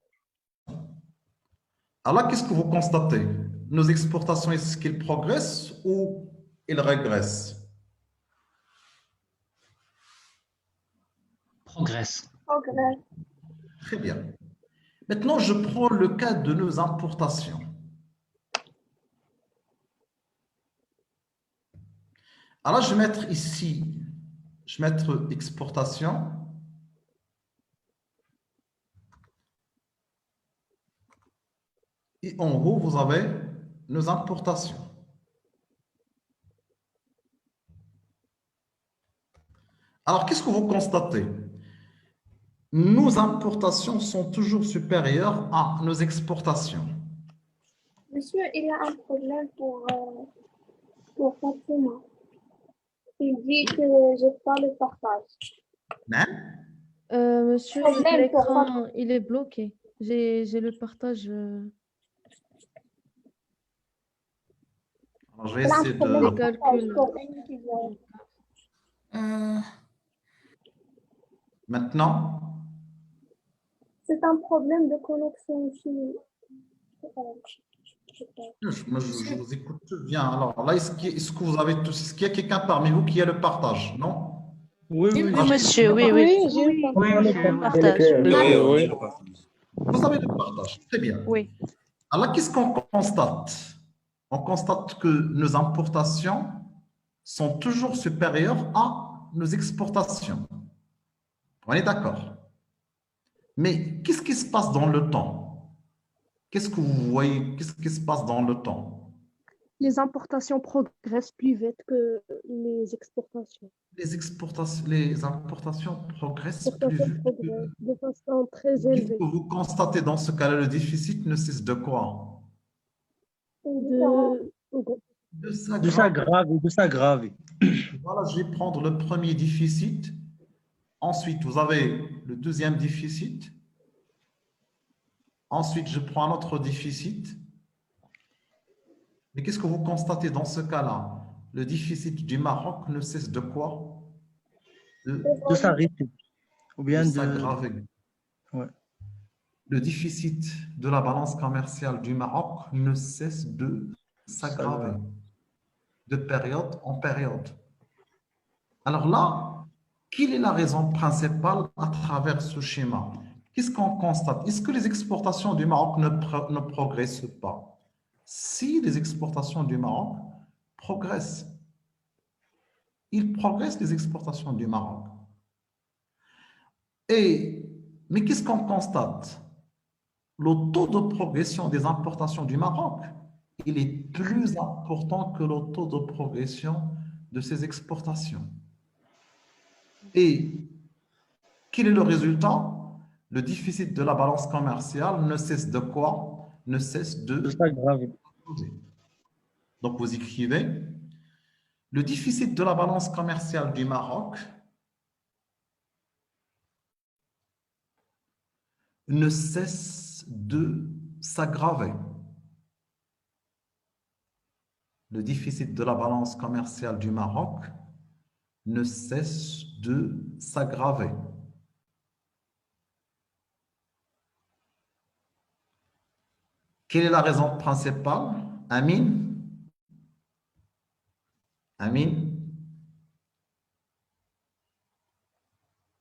Alors là, qu'est-ce que vous constatez? Nos exportations, est-ce qu'elles progressent ou elles régressent? Progresse. Progrès. Très bien. Maintenant, je prends le cas de nos importations. Alors là, je vais mettre ici, je vais mettre exportation. Et en haut, vous avez nos importations. Alors, qu'est-ce que vous constatez? Nos importations sont toujours supérieures à nos exportations. Monsieur, il y a un problème pour Fatima. Il dit que j'ai pas le partage. Hein? Monsieur, Problème l'écran, il est bloqué. J'ai le partage. Alors, je vais Il y a un essayer problème de... de partage pour une étudiante. Maintenant, C'est un problème de connexion aussi. je vous écoute bien. Alors là, est-ce que vous avez tous, est-ce qu'il y a quelqu'un parmi vous qui a le partage? Non? Oui, monsieur, oui, oui. Oui, monsieur. Partage. Oui. Vous avez le partage. Très bien. Oui. Alors là, qu'est-ce qu'on constate? On constate que nos importations sont toujours supérieures à nos exportations. On est d'accord. Mais qu'est-ce qui se passe dans le temps? Qu'est-ce que vous voyez? Qu'est-ce qui se passe dans le temps? Les importations progressent plus vite que les exportations. Les importations progressent plus L'exportation vite. progresse de façon très Qu'est-ce élevée. que vous constatez dans ce cas-là? Le déficit ne cesse de quoi? De- De De s'aggraver, de s'aggraver. Voilà, je vais prendre le premier déficit. Ensuite, vous avez le deuxième déficit. Ensuite, je prends un autre déficit. Mais qu'est-ce que vous constatez dans ce cas-là? Le déficit du Maroc ne cesse de quoi? De s'arrêter. Ou bien De de... s'aggraver. Ouais. Le déficit de la balance commerciale du Maroc ne cesse de s'aggraver de période en période. Alors là, quelle est la raison principale à travers ce schéma? Qu'est-ce qu'on constate? Est-ce que les exportations du Maroc ne progressent pas? Si les exportations du Maroc progressent, il progresse les exportations du Maroc. Mais qu'est-ce qu'on constate? Le taux de progression des importations du Maroc, il est plus important que le taux de progression de ses exportations. Et quel est le résultat? Le déficit de la balance commerciale ne cesse de quoi? Ne cesse de s'aggraver. Donc, vous écrivez le déficit de la balance commerciale du Maroc ne cesse de s'aggraver. Le déficit de la balance commerciale du Maroc ne cesse de s'aggraver. Quelle est la raison principale? Amine? Amine?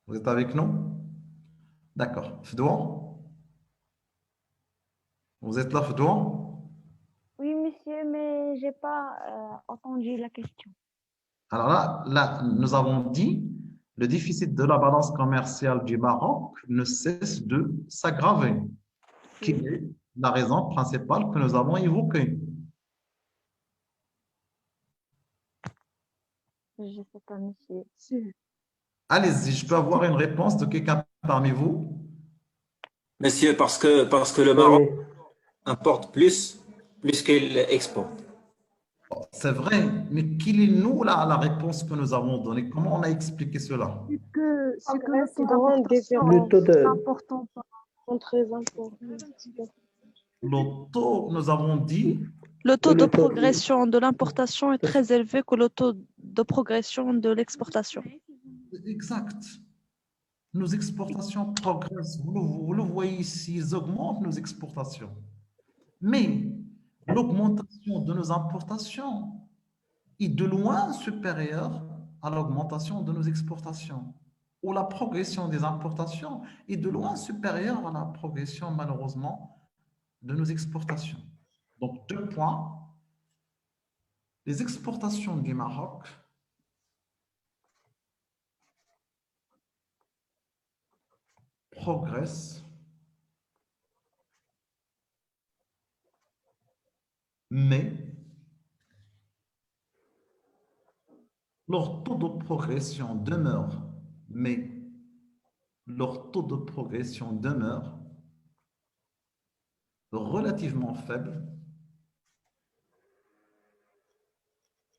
Vous êtes avec nous? D'accord. Fdoua? Vous êtes là, Fdoua? Oui, monsieur, mais j'ai pas entendu la question. Alors là, nous avons dit le déficit de la balance commerciale du Maroc ne cesse de s'aggraver. Quelle est la raison principale que nous avons évoquée? Je ne sais pas, monsieur. Allez-y, je peux avoir une réponse de quelqu'un parmi vous? Monsieur, parce que le Maroc importe plus qu'il exporte. C'est vrai, mais quelle est nous la réponse que nous avons donnée? Comment on a expliqué cela? C'est que le taux grande d'importation différence. est très important Entre les impôts. Le taux, nous avons dit, Le taux de progression de l'importation est très élevé que le taux de progression de l'exportation. exact. Nos exportations progressent. Vous le voyez ici, ils augmentent nos exportations. Mais l'augmentation de nos importations est de loin supérieure à l'augmentation de nos exportations. Ou la progression des importations est de loin supérieure à la progression, malheureusement, de nos exportations. Donc, 2 points. Les exportations du Maroc progressent, mais leur taux de progression demeure, mais leur taux de progression demeure relativement faible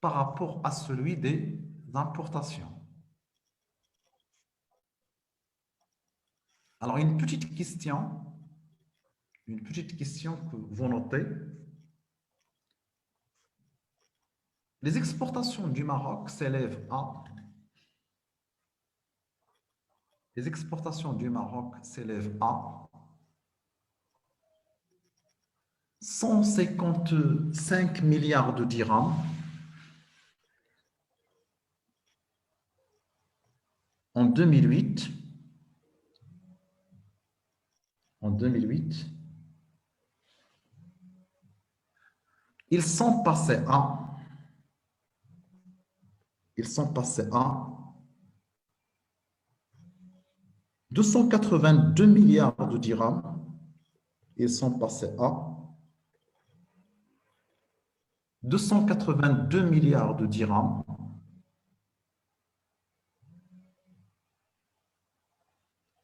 par rapport à celui des importations. Alors, une petite question que vous notez. Les exportations du Maroc s'élèvent à 155 milliards de dirhams en 2008. En 2008, ils sont passés à 282 milliards de dirhams. Ils sont passés à 282 milliards de dirhams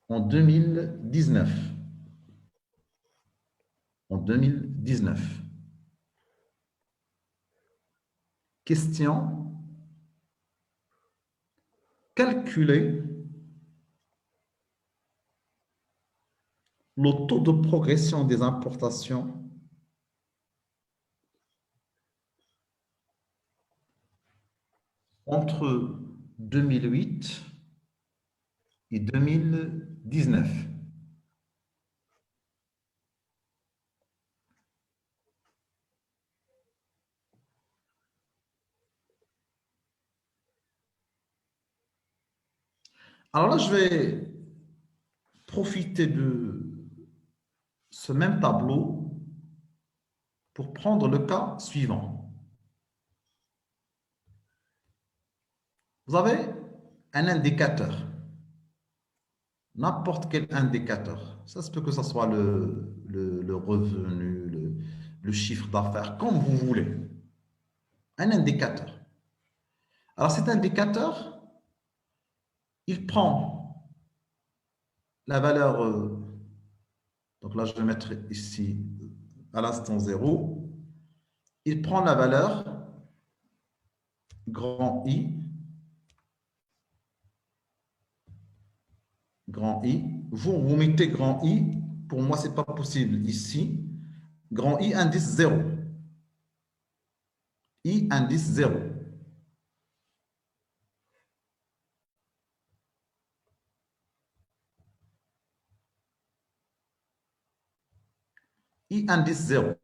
en 2019. En 2019. Question. Calculer le taux de progression des importations entre 2008 et 2019. Alors là, je vais profiter de ce même tableau pour prendre le cas suivant. Vous avez un indicateur, n'importe quel indicateur. Ça se peut que ce soit le revenu, le chiffre d'affaires, comme vous voulez. Un indicateur. Alors cet indicateur, il prend la valeur, donc là je vais mettre ici à l'instant 0, il prend la valeur grand I, vous mettez grand I, pour moi c'est pas possible ici, grand I indice 0, I indice 0. I indice 0.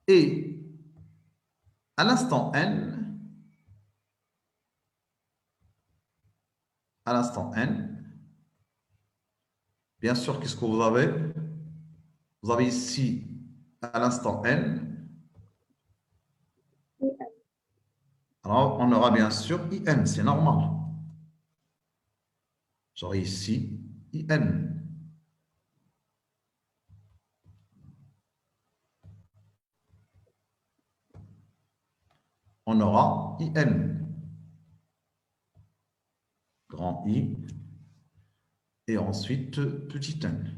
Et à l'instant N, bien sûr, qu'est-ce que vous avez? Vous avez ici, à l'instant N, alors on aura bien sûr IN, c'est normal. J'aurai ici IN. On aura IN, grand I, et ensuite petit n.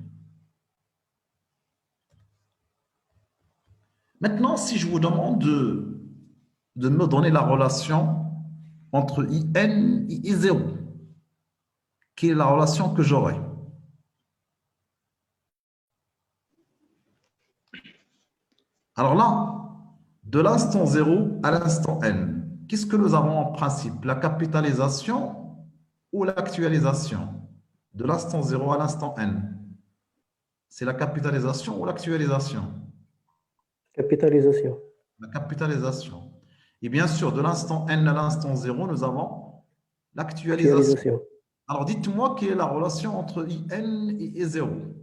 Maintenant, si je vous demande de me donner la relation entre IN et I0, qui est la relation que j'aurai. Alors là, de l'instant 0 à l'instant N, qu'est-ce que nous avons en principe? La capitalisation ou l'actualisation? De l'instant 0 à l'instant N. C'est la capitalisation ou l'actualisation? Capitalisation. La capitalisation. Et bien sûr, de l'instant N à l'instant 0, nous avons l'actualisation. Actualisation. Alors, dites-moi quelle est la relation entre IN et I0.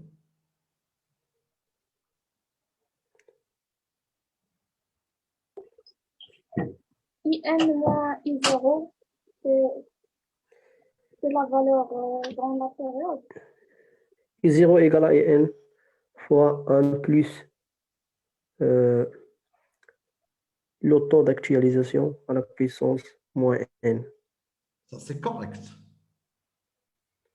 IN moins I0, c'est la valeur dans la période. I0 égale à IN fois 1 plus le taux d'actualisation à la puissance moins N. Ça, c'est correct.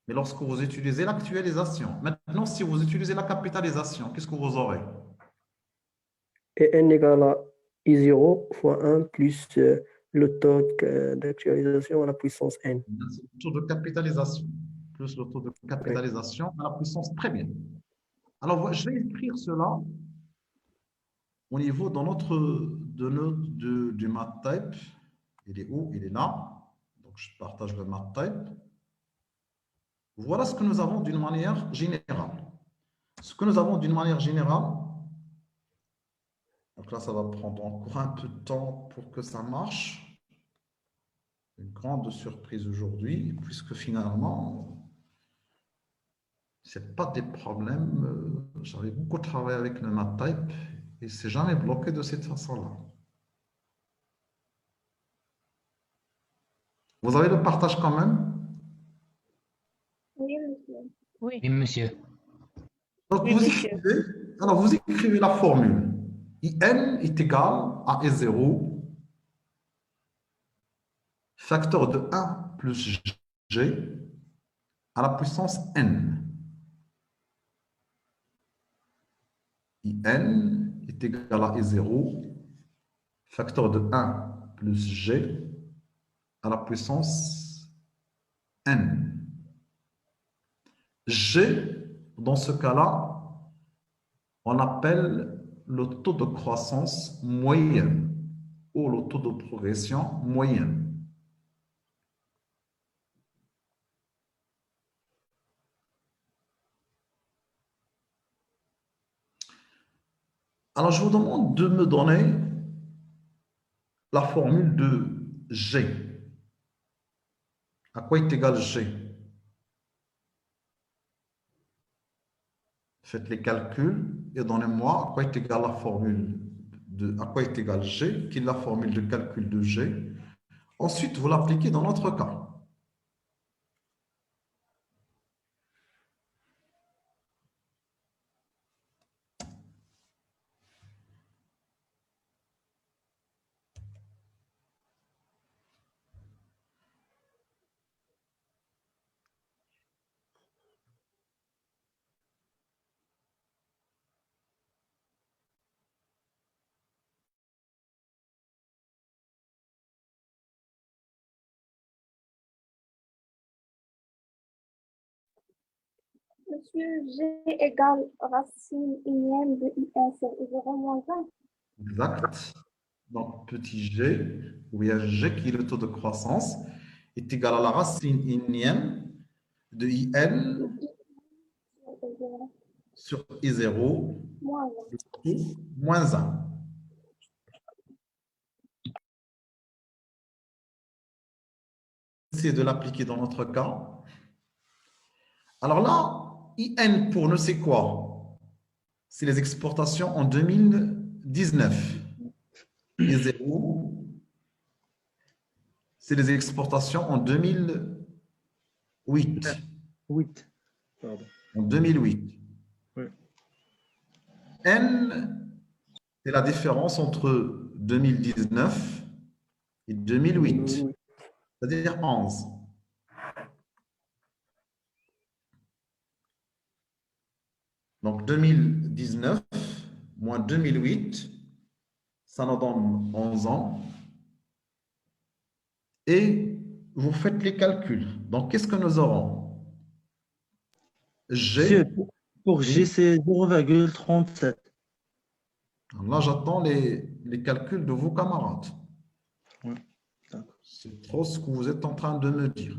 Mais lorsque vous utilisez l'actualisation, maintenant, si vous utilisez la capitalisation, qu'est-ce que vous aurez? Et N égale à I0 fois 1 plus le taux d'actualisation à la puissance N. C'est le taux de capitalisation, plus le taux de capitalisation à la puissance. Très bien. Alors, je vais écrire cela au niveau du MathType. Il est où? Il est là. Donc, je partage le MathType. Voilà ce que nous avons d'une manière générale. Ce que nous avons d'une manière générale, donc là, ça va prendre encore un peu de temps pour que ça marche. Une grande surprise aujourd'hui, puisque finalement, ce n'est pas des problèmes. J'avais beaucoup travaillé avec le MathType et c'est jamais bloqué de cette façon-là. Vous avez le partage quand même? Oui, monsieur. Oui. Oui, monsieur. Donc, Oui, monsieur. vous écrivez la formule. IN est égal à I0 facteur de 1 plus G à la puissance N. IN est égal à I0 facteur de 1 plus G à la puissance N. G, dans ce cas-là, on appelle le taux de croissance moyen ou le taux de progression moyen. Alors, je vous demande de me donner la formule de G. À quoi est égal G? Faites les calculs et donnez-moi à quoi est égal la formule à quoi est égal G, qui est la formule de calcul de G. Ensuite, vous l'appliquez dans notre cas. Monsieur, G égale racine unième de IN sur I0 moins 1. Exact. Donc, petit g, ou bien g qui est le taux de croissance, est égal à la racine unième de IN sur I0 moins 1. Essayez de l'appliquer dans notre cas. Alors là, IN pour nous, c'est quoi? C'est les exportations en 2019. I0, c'est les exportations en 2008. 8. Pardon. En 2008. Oui. N, c'est la différence entre 2019 et 2008, c'est-à-dire 11. Donc 2019 moins 2008, ça nous donne 11 ans. et vous faites les calculs. Donc, qu'est-ce que nous aurons? Monsieur, G, pour G, oui. c'est 0,37. Là, j'attends les calculs de vos camarades. Ouais, d'accord. C'est trop ce que vous êtes en train de me dire.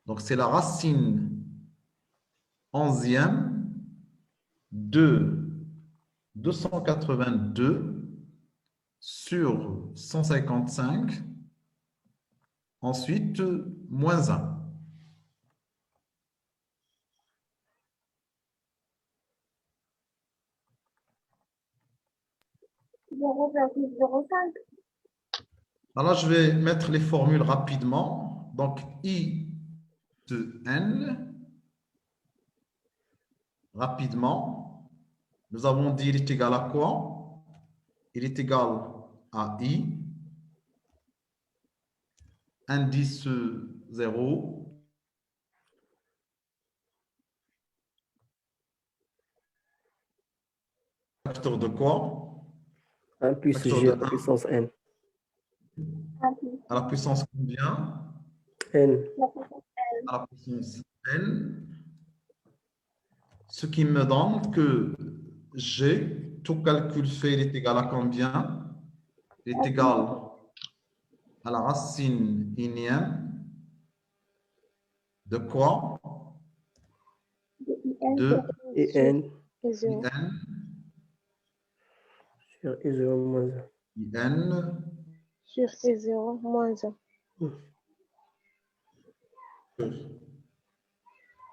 Donc, c'est la racine 11e de 282 sur 155, ensuite moins 1. Zéro virgule zéro cinq. Alors, je vais mettre les formules rapidement. Donc, I de N, rapidement, nous avons dit il est égal à quoi? Il est égal à I, indice 0, facteur de quoi? 1 plus Facteur G de à la 1 puissance N. à la puissance combien? N. À la puissance N. Ce qui me donne que G, tout calcul fait, il est égal à combien? Il est égal à la racine unième de quoi? De Et N Et zéro. IN, sur I0 moins 1. IN Sur E0 moins 1. sur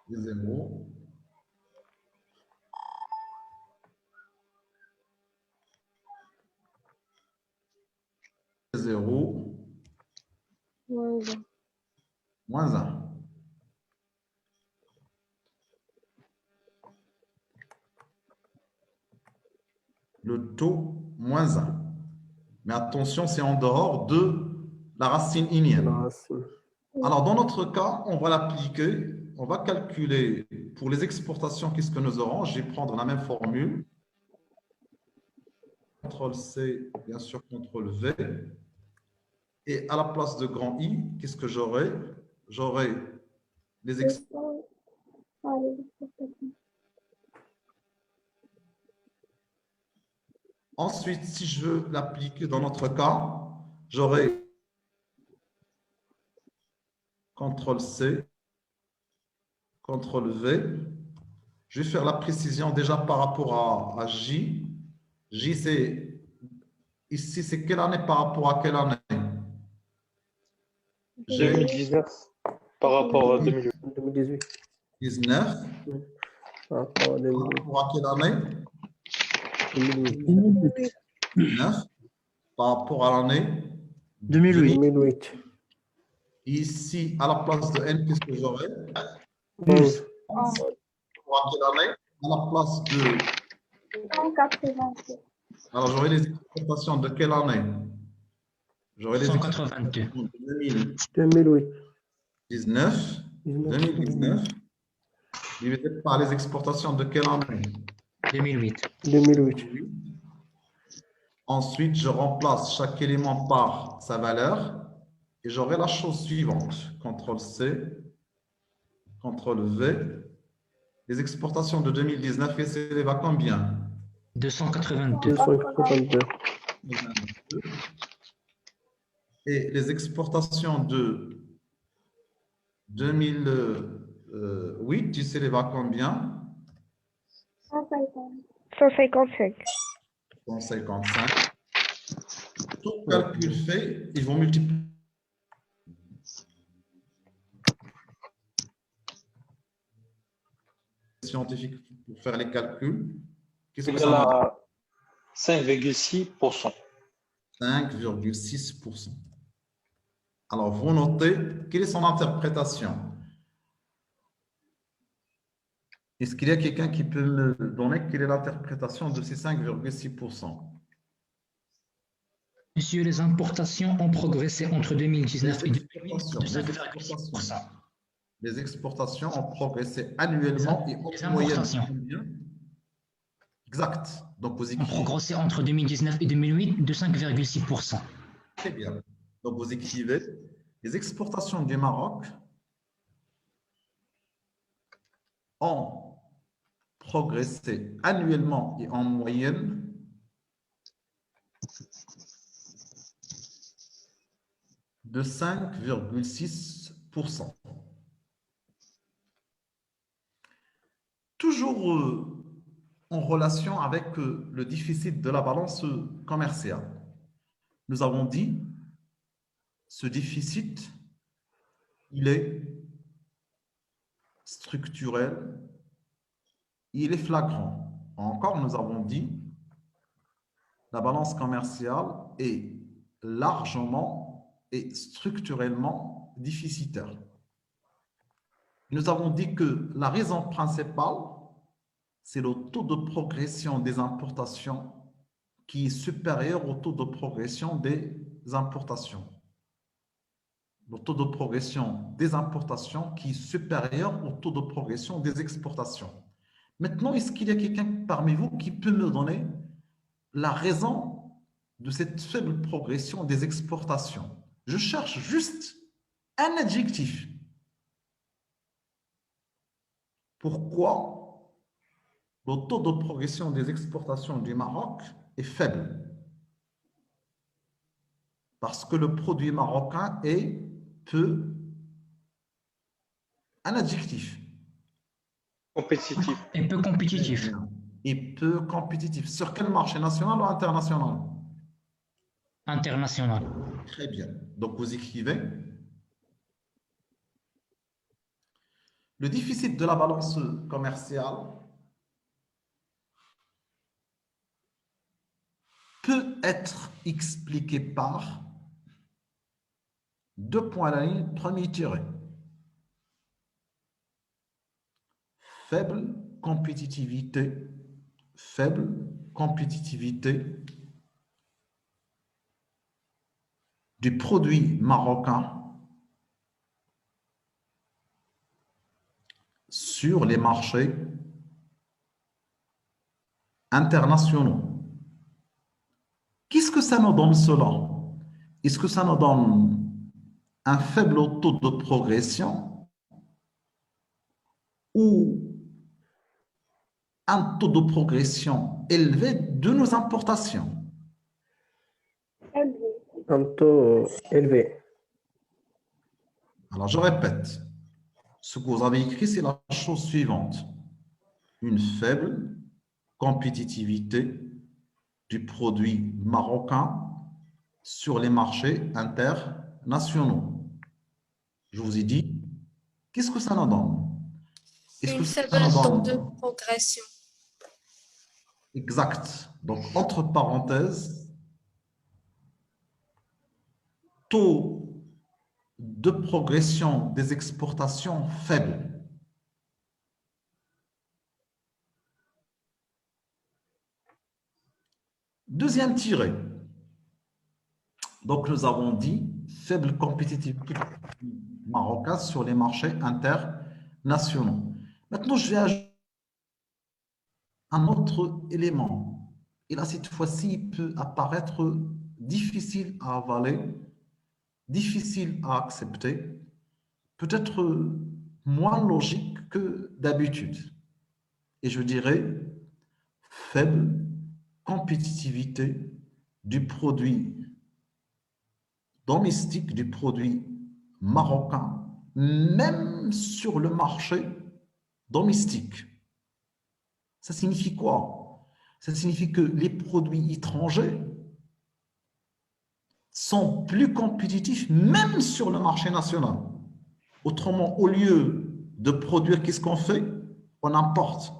0 0 Moins 1. moins 1. Le taux moins 1. Mais attention, c'est en dehors de la racine La unienne. racine. Alors, dans notre cas, on va l'appliquer, on va calculer pour les exportations, qu'est-ce que nous aurons? Je vais prendre la même formule. CTRL-C, bien sûr, CTRL-V. Et à la place de grand I, qu'est-ce que j'aurai? J'aurai les exportations. Ensuite, si je veux l'appliquer dans notre cas, j'aurai CTRL-C, CTRL-V. Je vais faire la précision déjà par rapport à J. J, c'est ici, c'est quelle année par rapport à quelle année? J'ai 2019 par rapport à 2008. 2018. 19 Par rapport à par 2008. rapport à quelle année? 2008. 9 par rapport à l'année 2008. 2008. Ici, à la place de N, qu'est-ce que j'aurai? 11. Par rapport à quelle année? À la place de... 187. Alors, j'aurai les exportations de quelle année? J'aurai les 182. exportations de 2008. 2019, 2019, divisé par les exportations de quelle année? 2008. 2008. Ensuite, je remplace chaque élément par sa valeur et j'aurai la chose suivante. CTRL-C, CTRL-V. Les exportations de 2019, elles s'élèvent à combien? 282. 282. Et les exportations de 2008, ils s'élèvent à combien? 155. 155. Tout calcul fait, ils vont multiplier. Scientifique pour faire les calculs. Qu'est-ce que ça Égal me donne? à 5,6%. 5,6%. Alors, vous notez, quelle est son interprétation? Est-ce qu'il y a quelqu'un qui peut me donner quelle est l'interprétation de ces 5,6%? Monsieur, les importations ont progressé entre 2019 et 2008 de Les 5,6%. Les exportations ont progressé annuellement et Les en moyenne. importations Combien? Exact. Donc, vous ont écrivez. progressé entre 2019 et 2008 de 5,6%. Très bien. Donc, vous écrivez Les exportations du Maroc ont progressé annuellement et en moyenne de 5,6%. Toujours en relation avec le déficit de la balance commerciale. Nous avons dit, ce déficit, il est structurel, il est flagrant. Encore, nous avons dit, la balance commerciale est largement et structurellement déficitaire. Nous avons dit que la raison principale, c'est le taux de progression des importations qui est supérieur au taux de progression des importations. Le taux de progression des importations qui est supérieur au taux de progression des exportations. Maintenant, est-ce qu'il y a quelqu'un parmi vous qui peut me donner la raison de cette faible progression des exportations? Je cherche juste un adjectif. Pourquoi le taux de progression des exportations du Maroc est faible? Parce que le produit marocain est peu... Un adjectif. Compétitif. Et peu compétitif. Et peu compétitif. Sur quel marché, national ou international? International. Très bien. Donc, vous écrivez le déficit de la balance commerciale peut être expliqué par deux points à la ligne, premier tiré. Faible compétitivité du produit marocain sur les marchés internationaux. Qu'est-ce que ça nous donne cela? Est-ce que ça nous donne un faible taux de progression ou un taux de progression élevé de nos importations? Un taux élevé. Alors, je répète. Ce que vous avez écrit, c'est la chose suivante. Une faible compétitivité du produit marocain sur les marchés internationaux. Je vous ai dit, qu'est-ce que ça nous donne? Est-ce Une que ça faible nous taux donne... de progression. Exact. Donc, entre parenthèses, taux de progression des exportations faible. Deuxième tiré. Donc, nous avons dit faible compétitivité marocaine sur les marchés internationaux. Maintenant, je vais ajouter un autre élément. Et là, cette fois-ci, il peut apparaître difficile à avaler, difficile à accepter, peut-être moins logique que d'habitude. Et je dirais faible compétitivité du produit domestique, du produit marocain, même sur le marché domestique. Ça signifie quoi? Ça signifie que les produits étrangers sont plus compétitifs même sur le marché national. Autrement, au lieu de produire, qu'est-ce qu'on fait? On importe.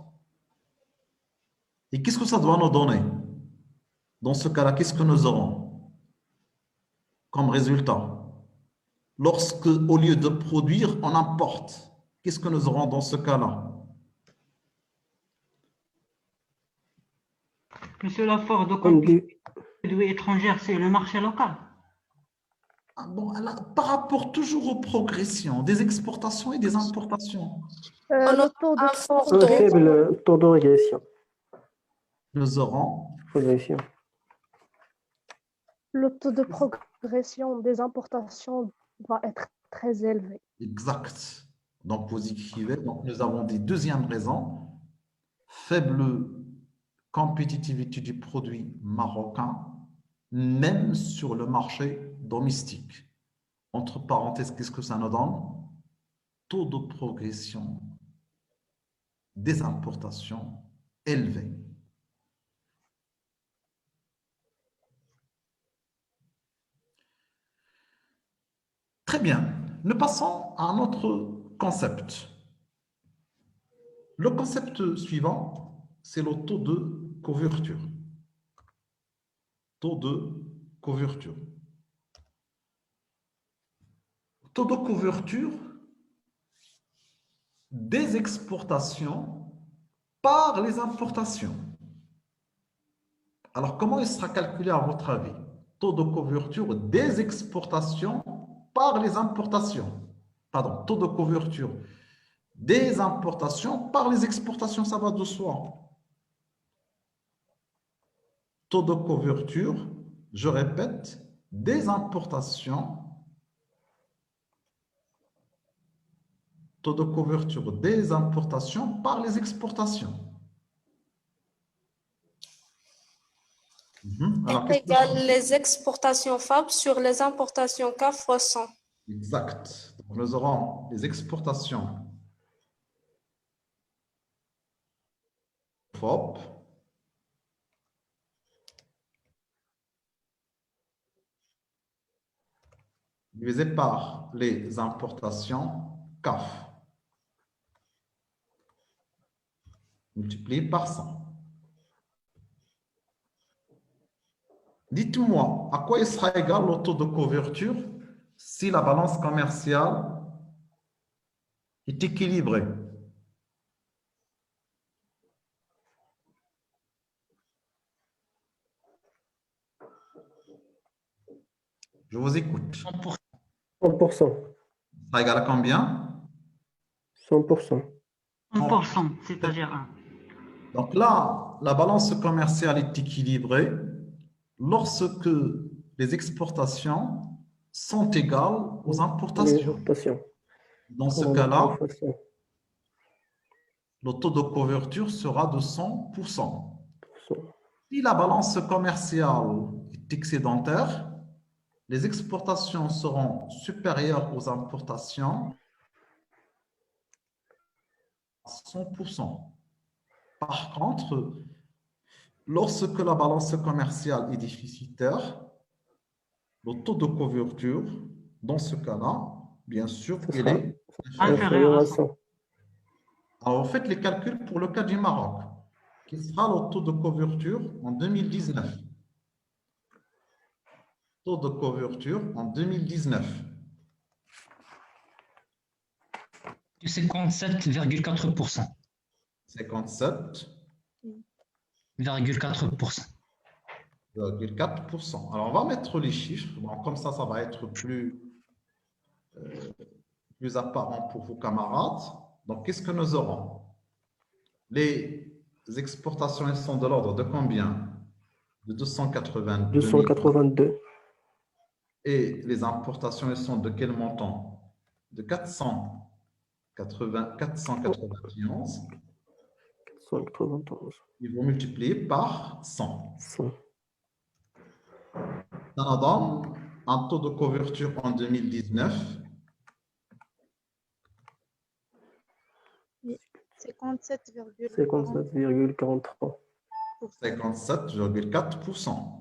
Et qu'est-ce que ça doit nous donner? Dans ce cas-là, qu'est-ce que nous aurons comme résultat? Lorsque, au lieu de produire, on importe, qu'est-ce que nous aurons dans ce cas-là? Monsieur Lafort, de compétitivité étrangère, c'est le marché local. Ah bon, alors, par rapport toujours aux progressions des exportations et des importations. Le taux de Un faible taux de régression. Nous aurons Progression. Le taux de progression des importations va être très élevé. Exact. Donc, vous écrivez, donc nous avons dit deuxième raison, faible compétitivité du produit marocain, même sur le marché domestique. Entre parenthèses, qu'est-ce que ça nous donne? Taux de progression des importations élevé. Très bien. Nous passons à un autre concept. Le concept suivant, c'est le taux de couverture. Taux de couverture. Taux de couverture des exportations par les importations. Alors, comment il sera calculé à votre avis? Taux de couverture des exportations par les importations. Pardon, taux de couverture des importations par les exportations, ça va de soi. Taux de couverture, je répète, des importations. Taux de couverture des importations par les exportations. Alors, Est égal les exportations FAB sur les importations CAF fois 100. Exact. Donc, nous aurons les exportations FOB divisé par les importations CAF multiplié par 100. Dites-moi, à quoi il sera égal le taux de couverture si la balance commerciale est équilibrée? Je vous écoute. 100%. Ça égale à combien? 100%. 100%, c'est-à-dire 1. Donc là, la balance commerciale est équilibrée lorsque les exportations sont égales aux Les importations. exportations. Dans ce cas-là, le taux de couverture sera de 100%. Si la balance commerciale est excédentaire, les exportations seront supérieures aux importations à 100%. Par contre, lorsque la balance commerciale est déficitaire, le taux de couverture, dans ce cas-là, bien sûr, il est inférieur à 100. Alors, vous faites les calculs pour le cas du Maroc. Quel sera le taux de couverture en 2019? Taux de couverture en 2019. 57,4%. 57,4%. 4%. Alors, on va mettre les chiffres. Bon, comme ça va être plus apparent pour vos camarades. Donc, qu'est-ce que nous aurons? Les exportations, elles sont de l'ordre de combien? De 282. 282. Et les importations, elles sont de quel montant? De 491. 491. Ils vont multiplier par 100. 100. Ça nous donne un taux de couverture en 2019. 57,43. 57,4%.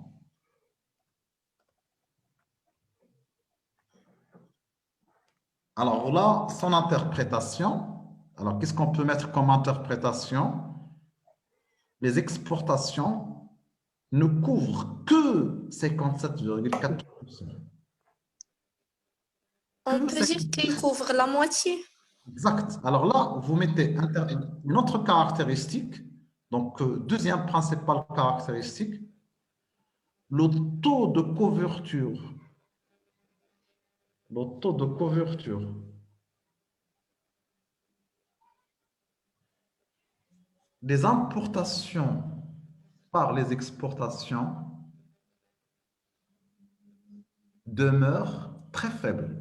Alors là, son interprétation. Alors, qu'est-ce qu'on peut mettre comme interprétation? Les exportations ne couvrent que 57,4%. On peut dire qu'il couvre la moitié. Exact. Alors là, vous mettez une autre caractéristique. Donc, deuxième principale caractéristique, le taux de couverture. Le taux de couverture des importations par les exportations demeure très faible.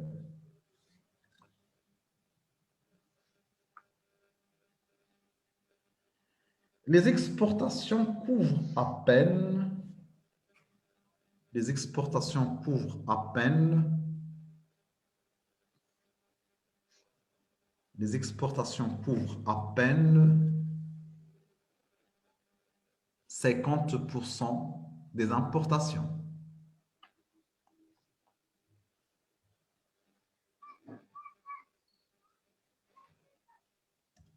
Les exportations couvrent à peine, les exportations couvrent à peine, les exportations couvrent à peine 50% des importations.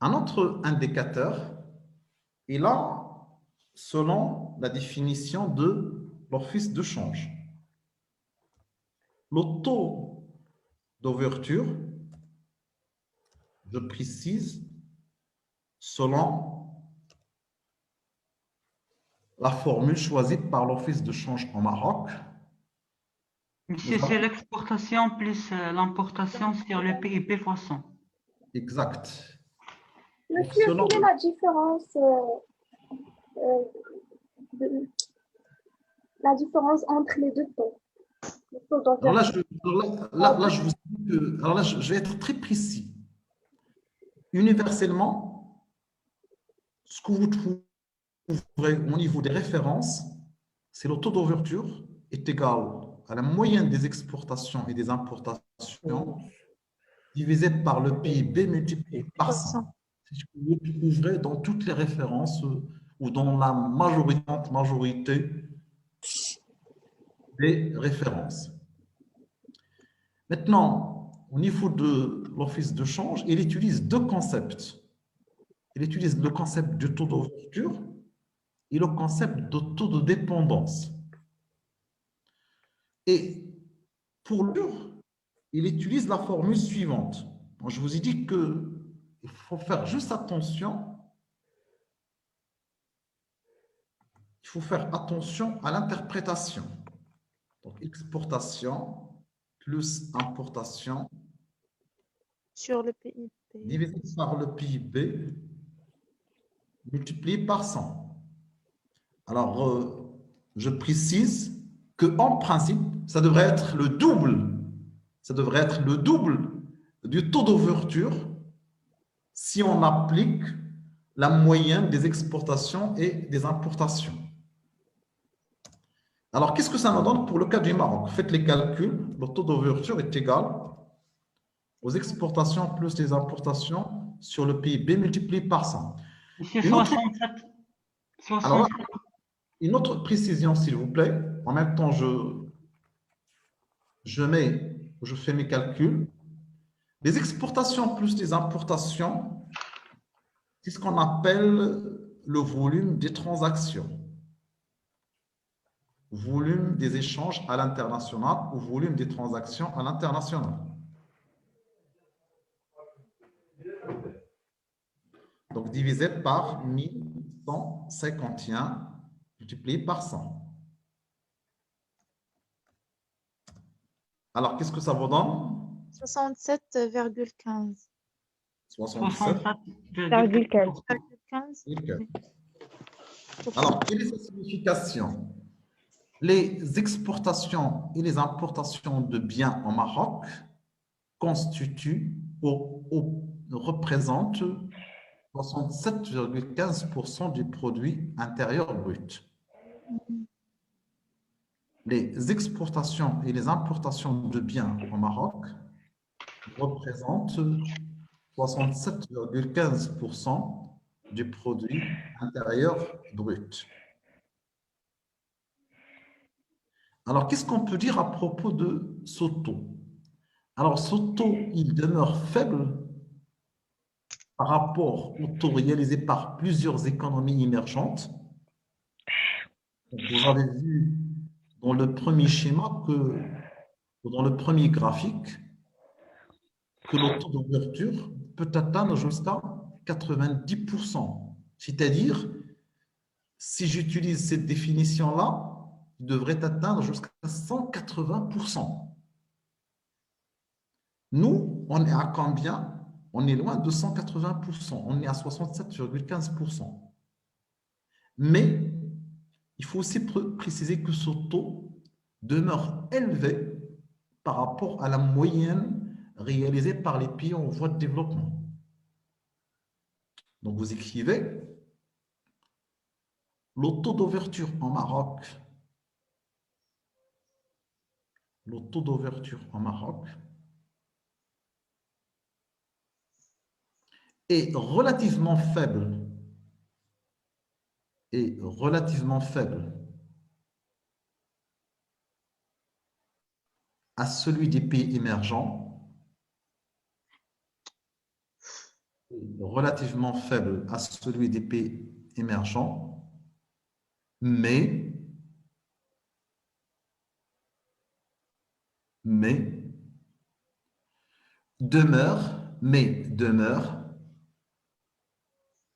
Un autre indicateur est là selon la définition de l'office de change. Le taux d'ouverture, je précise, selon la formule choisie par l'office de change au Maroc. Monsieur, c'est l'exportation plus l'importation sur le PIB fois 100. Exact. Monsieur, Selon- quelle est la différence, de- la différence entre les deux taux? Le taux Alors là, d'ouverture. je vous dis que, alors là, je vais être très précis. Universellement, ce que vous trouverez au niveau des références, c'est le taux d'ouverture est égal à la moyenne des exportations et des importations divisé par le PIB multiplié par 100. C'est ce que vous trouverez dans toutes les références ou dans la majorité des références. Maintenant, au niveau de l'office de change, il utilise deux concepts. Il utilise le concept du taux d'ouverture et le concept de taux de dépendance. Et pour l'heure, il utilise la formule suivante. Bon, je vous ai dit qu'il faut faire juste attention. Il faut faire attention à l'interprétation. Donc, exportation plus importation Sur le PIB. divisé par le PIB multiplié par 100. Alors, je précise qu'en principe, ça devrait être le double. Ça devrait être le double du taux d'ouverture si on applique la moyenne des exportations et des importations. Alors, qu'est-ce que ça nous donne pour le cas du Maroc? Faites les calculs. Le taux d'ouverture est égal aux exportations plus les importations sur le PIB multiplié par 100. Monsieur, Une autre- 67. Alors, une autre précision, s'il vous plaît. En même temps, je fais mes calculs. Les exportations plus les importations, c'est ce qu'on appelle le volume des transactions. Volume des échanges à l'international ou volume des transactions à l'international. Donc, divisé par 1151 multiplié par 100. Alors, qu'est-ce que ça vous donne? 67,15. 67,15. 15. Alors, quelle est sa signification? Les exportations et les importations de biens au Maroc constituent ou représentent 67,15% du produit intérieur brut. Les exportations et les importations de biens au Maroc représentent 67,15% du produit intérieur brut. Alors, qu'est-ce qu'on peut dire à propos de ce taux? Alors, ce taux, il demeure faible par rapport au taux réalisé par plusieurs économies émergentes. Vous avez vu dans le premier schéma dans le premier graphique, que le taux d'ouverture peut atteindre jusqu'à 90%. C'est-à-dire, si j'utilise cette définition-là, il devrait atteindre jusqu'à 180%. Nous, on est à combien? On est loin de 180%. On est à 67,15%. Mais il faut aussi préciser que ce taux demeure élevé par rapport à la moyenne réalisée par les pays en voie de développement. Donc, vous écrivez Le taux d'ouverture au Maroc, le taux d'ouverture au Maroc est relativement faible, à celui des pays émergents, relativement faible à celui des pays émergents, mais demeure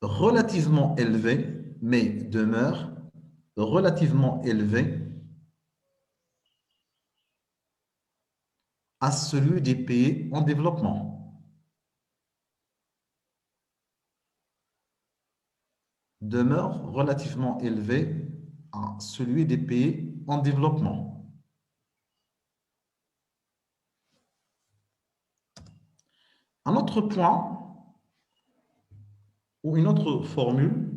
relativement élevé, à celui des pays en développement. Demeure relativement élevé à celui des pays en développement. Un autre point ou une autre formule,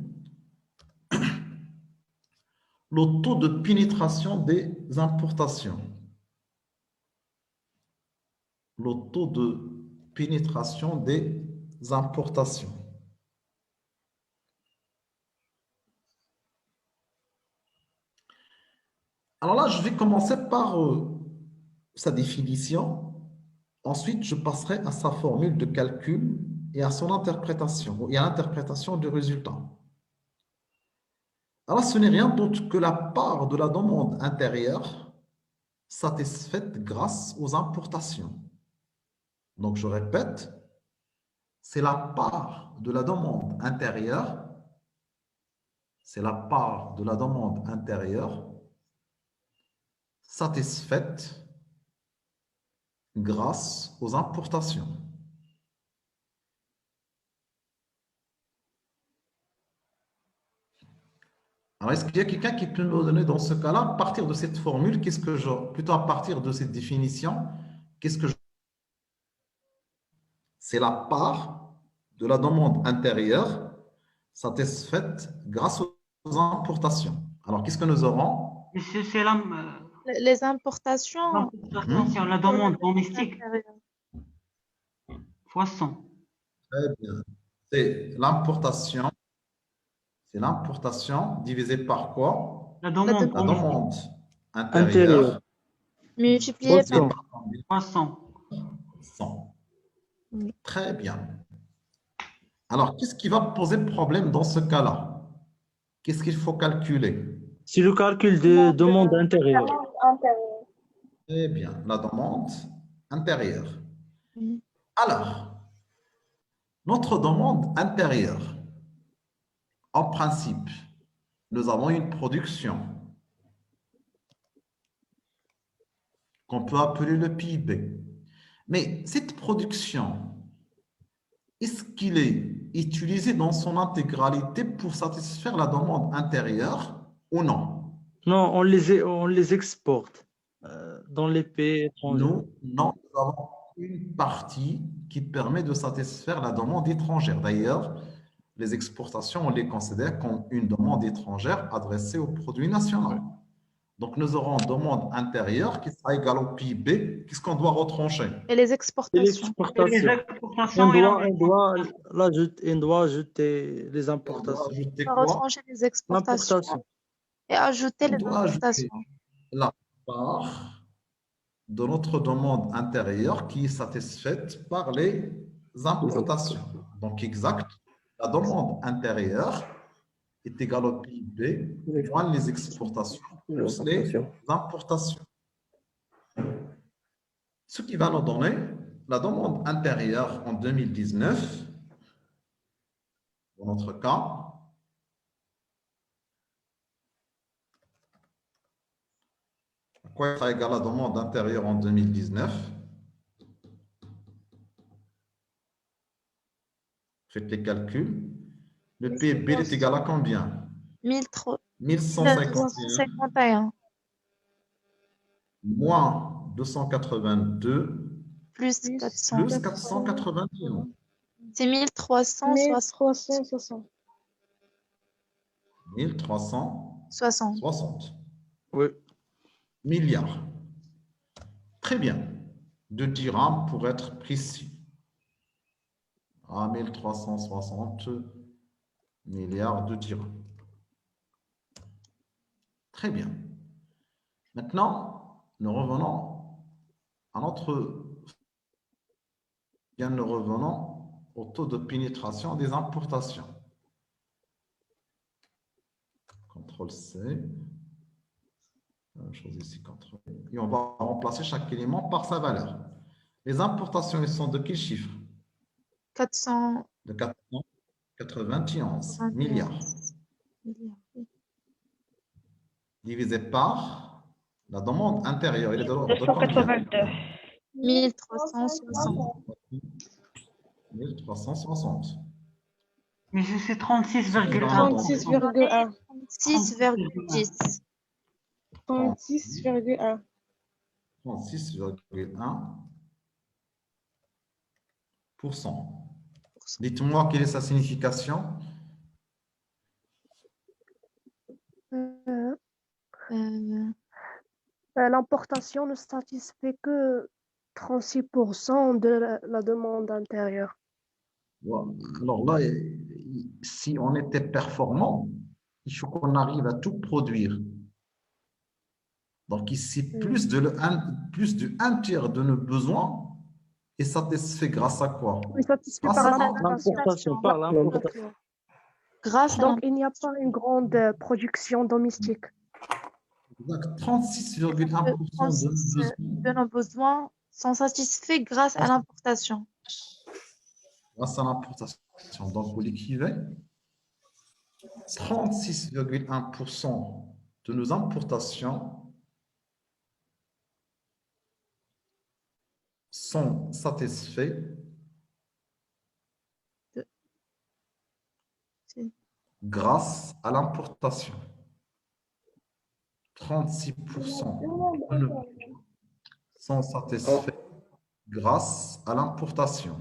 le taux de pénétration des importations. Le taux de pénétration des importations. Alors là, je vais commencer par sa définition. Ensuite, je passerai à sa formule de calcul et à son interprétation, et à l'interprétation du résultat. Alors, ce n'est rien d'autre que la part de la demande intérieure satisfaite grâce aux importations. Donc, je répète, c'est la part de la demande intérieure, satisfaite grâce aux importations. Alors, est-ce qu'il y a quelqu'un qui peut me donner dans ce cas-là, à partir de cette formule, plutôt à partir de cette définition, c'est la part de la demande intérieure satisfaite grâce aux importations. Alors, qu'est-ce que nous aurons? C'est Les importations sur la demande domestique. Fois 100. Très bien. C'est l'importation divisée par quoi? La demande La demande intérieure multipliée par 100. 100. Très bien. Alors, qu'est-ce qui va poser problème dans ce cas-là? Qu'est-ce qu'il faut calculer? C'est le calcul de demande intérieure. Très bien, la demande intérieure. Alors, notre demande intérieure, en principe, nous avons une production qu'on peut appeler le PIB. Mais cette production, est-ce qu'il est utilisé dans son intégralité pour satisfaire la demande intérieure ou non? Non, on les exporte dans les pays étrangers. Nous avons une partie qui permet de satisfaire la demande étrangère. D'ailleurs, les exportations, on les considère comme une demande étrangère adressée aux produits nationaux. Donc, nous aurons une demande intérieure qui sera égale au PIB. Qu'est-ce qu'on doit retrancher? et les exportations. On doit ajouter les importations. Ajouter On va quoi? retrancher les exportations et ajouter les On doit ajouter importations. la part de notre demande intérieure qui est satisfaite par les importations. Donc, exact, la demande intérieure est égale au PIB moins les exportations plus les importations. Ce qui va nous donner la demande intérieure en 2019, dans notre cas, à quoi sera égale la demande intérieure en 2019? Faites les calculs. Le PIB est égal à combien? 1151 moins 282 plus plus 400. 481. C'est 1360. 1360. 1360 60. Oui. milliards. Très bien. De dirhams pour être précis. À 1360 milliards de dirhams. Très bien. Maintenant, nous revenons à notre... Bien, nous revenons au taux de pénétration des importations. CTRL-C. Même chose ici, CTRL. Et on va remplacer chaque élément par sa valeur. Les importations, elles sont de quel chiffre? 400 De 491 milliards. Divisé par la demande intérieure. Elle est de l'ordre de combien? 1360. 1360. Mais c'est 36,1%. 36,1. 6,10. 36,1. 36,1%. Dites-moi quelle est sa signification. L'importation ne satisfait que 36% de la demande intérieure. Voilà. Alors là, si on était performant, il faut qu'on arrive à tout produire. Donc ici, plus de un tiers de nos besoins est satisfait grâce à quoi? Oui, satisfait Grâce par à l'importation. Par l'importation. Grâce à Donc, il n'y a pas une grande production domestique. 36,1% de nos besoins. de nos besoins sont satisfaits grâce à l'importation. Grâce à l'importation. Donc, vous l'écrivez, 36,1% de nos importations sont satisfaits grâce à l'importation. 36% de nos besoins sont satisfaits grâce à l'importation.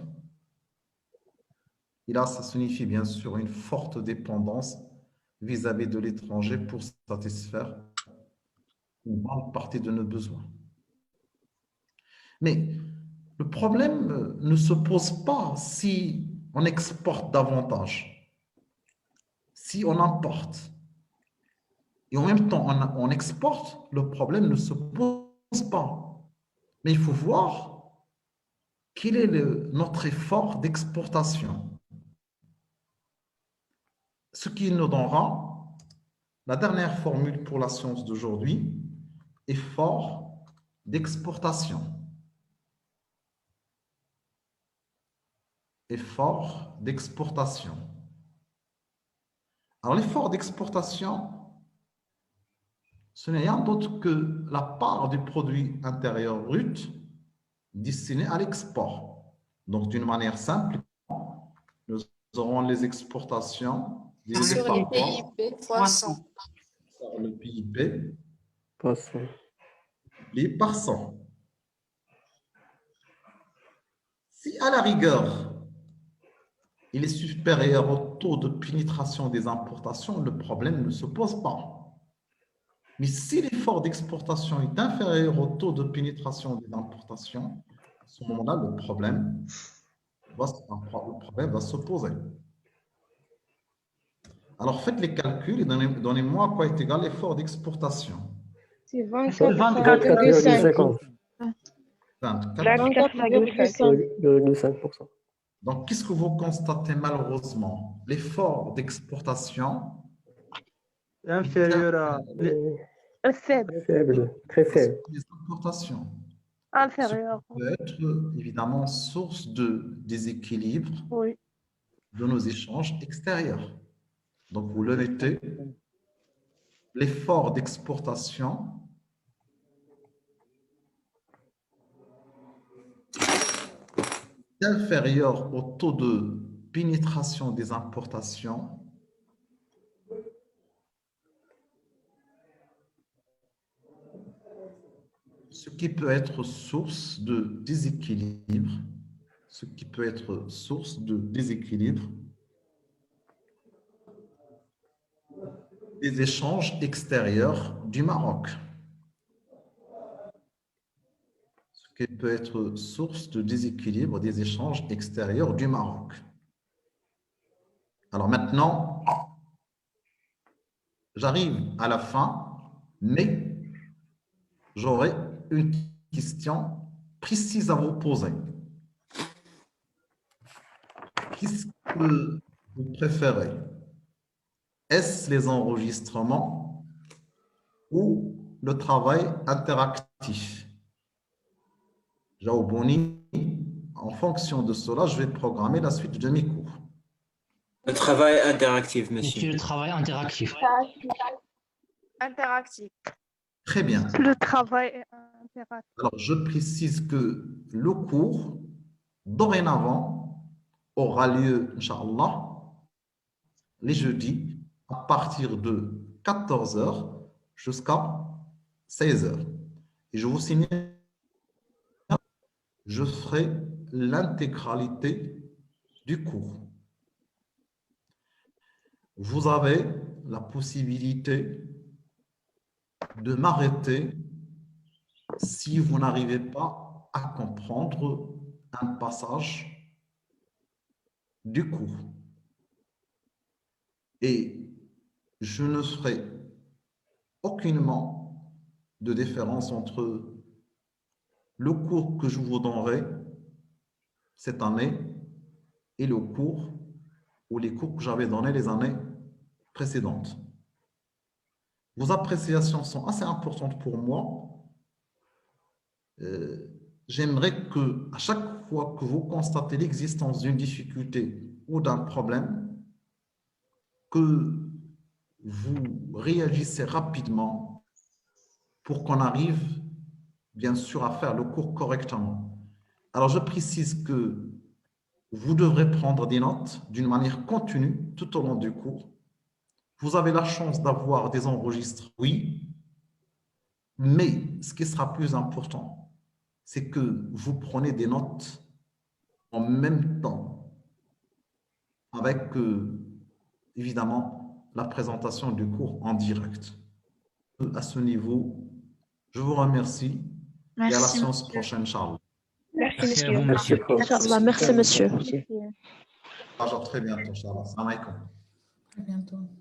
Et là, ça signifie bien sûr une forte dépendance vis-à-vis de l'étranger pour satisfaire une grande partie de nos besoins. Mais le problème ne se pose pas si on exporte davantage, si on importe. Et en même temps, on exporte, le problème ne se pose pas. Mais il faut voir quel est notre effort d'exportation. Ce qui nous donnera la dernière formule pour la science d'aujourd'hui, effort d'exportation. Effort d'exportation. Alors, l'effort d'exportation, ce n'est rien d'autre que la part du produit intérieur brut destiné à l'export. Donc, d'une manière simple, nous aurons les exportations divisées Sur par les quoi? PIB fois 100. Par le PIB Passons. multiplié par 100. Si à la rigueur, il est supérieur au taux de pénétration des importations, le problème ne se pose pas. Mais si l'effort d'exportation est inférieur au taux de pénétration des importations, à ce moment-là, le problème va se poser. Alors, faites les calculs et donnez-moi à quoi est égal l'effort d'exportation. C'est 24,5%. 24,5. 24,5%. Donc, qu'est-ce que vous constatez malheureusement? L'effort d'exportation Inférieur à... Faible, Faible, très faible. des importations. inférieur. Ce qui peut être évidemment source de déséquilibre Oui. de nos échanges extérieurs. Donc, vous le notez, l'effort d'exportation est inférieur au taux de pénétration des importations ce qui peut être source de déséquilibre, des échanges extérieurs du Maroc. Ce qui peut être source de déséquilibre des échanges extérieurs du Maroc. Alors maintenant, j'arrive à la fin, mais j'aurai une question précise à vous poser. Qu'est-ce que vous préférez? Est-ce les enregistrements ou le travail interactif? Jaouboni, en fonction de cela, je vais programmer la suite de mes cours. Le travail interactif, monsieur. Monsieur, le travail interactif. Interactif. Très bien. Le travail est interactif. Alors, je précise que le cours, dorénavant, aura lieu, Inch'Allah, les jeudis, à partir de 14 h jusqu'à 16 h. Et je vous signale, je ferai l'intégralité du cours. Vous avez la possibilité de m'arrêter si vous n'arrivez pas à comprendre un passage du cours. Et je ne ferai aucunement de différence entre le cours que je vous donnerai cette année et le cours ou les cours que j'avais donnés les années précédentes. Vos appréciations sont assez importantes pour moi. J'aimerais que, à chaque fois que vous constatez l'existence d'une difficulté ou d'un problème, que vous réagissez rapidement pour qu'on arrive, bien sûr, à faire le cours correctement. Alors, je précise que vous devrez prendre des notes d'une manière continue tout au long du cours. Vous avez la chance d'avoir des enregistrements, oui, mais ce qui sera plus important, c'est que vous prenez des notes en même temps avec, évidemment, la présentation du cours en direct. À ce niveau, je vous remercie et à la séance prochaine, Charles. Merci, à vous, monsieur. Inch'Allah, merci, monsieur. À très bientôt, Charles. Salam alaikum. À bientôt.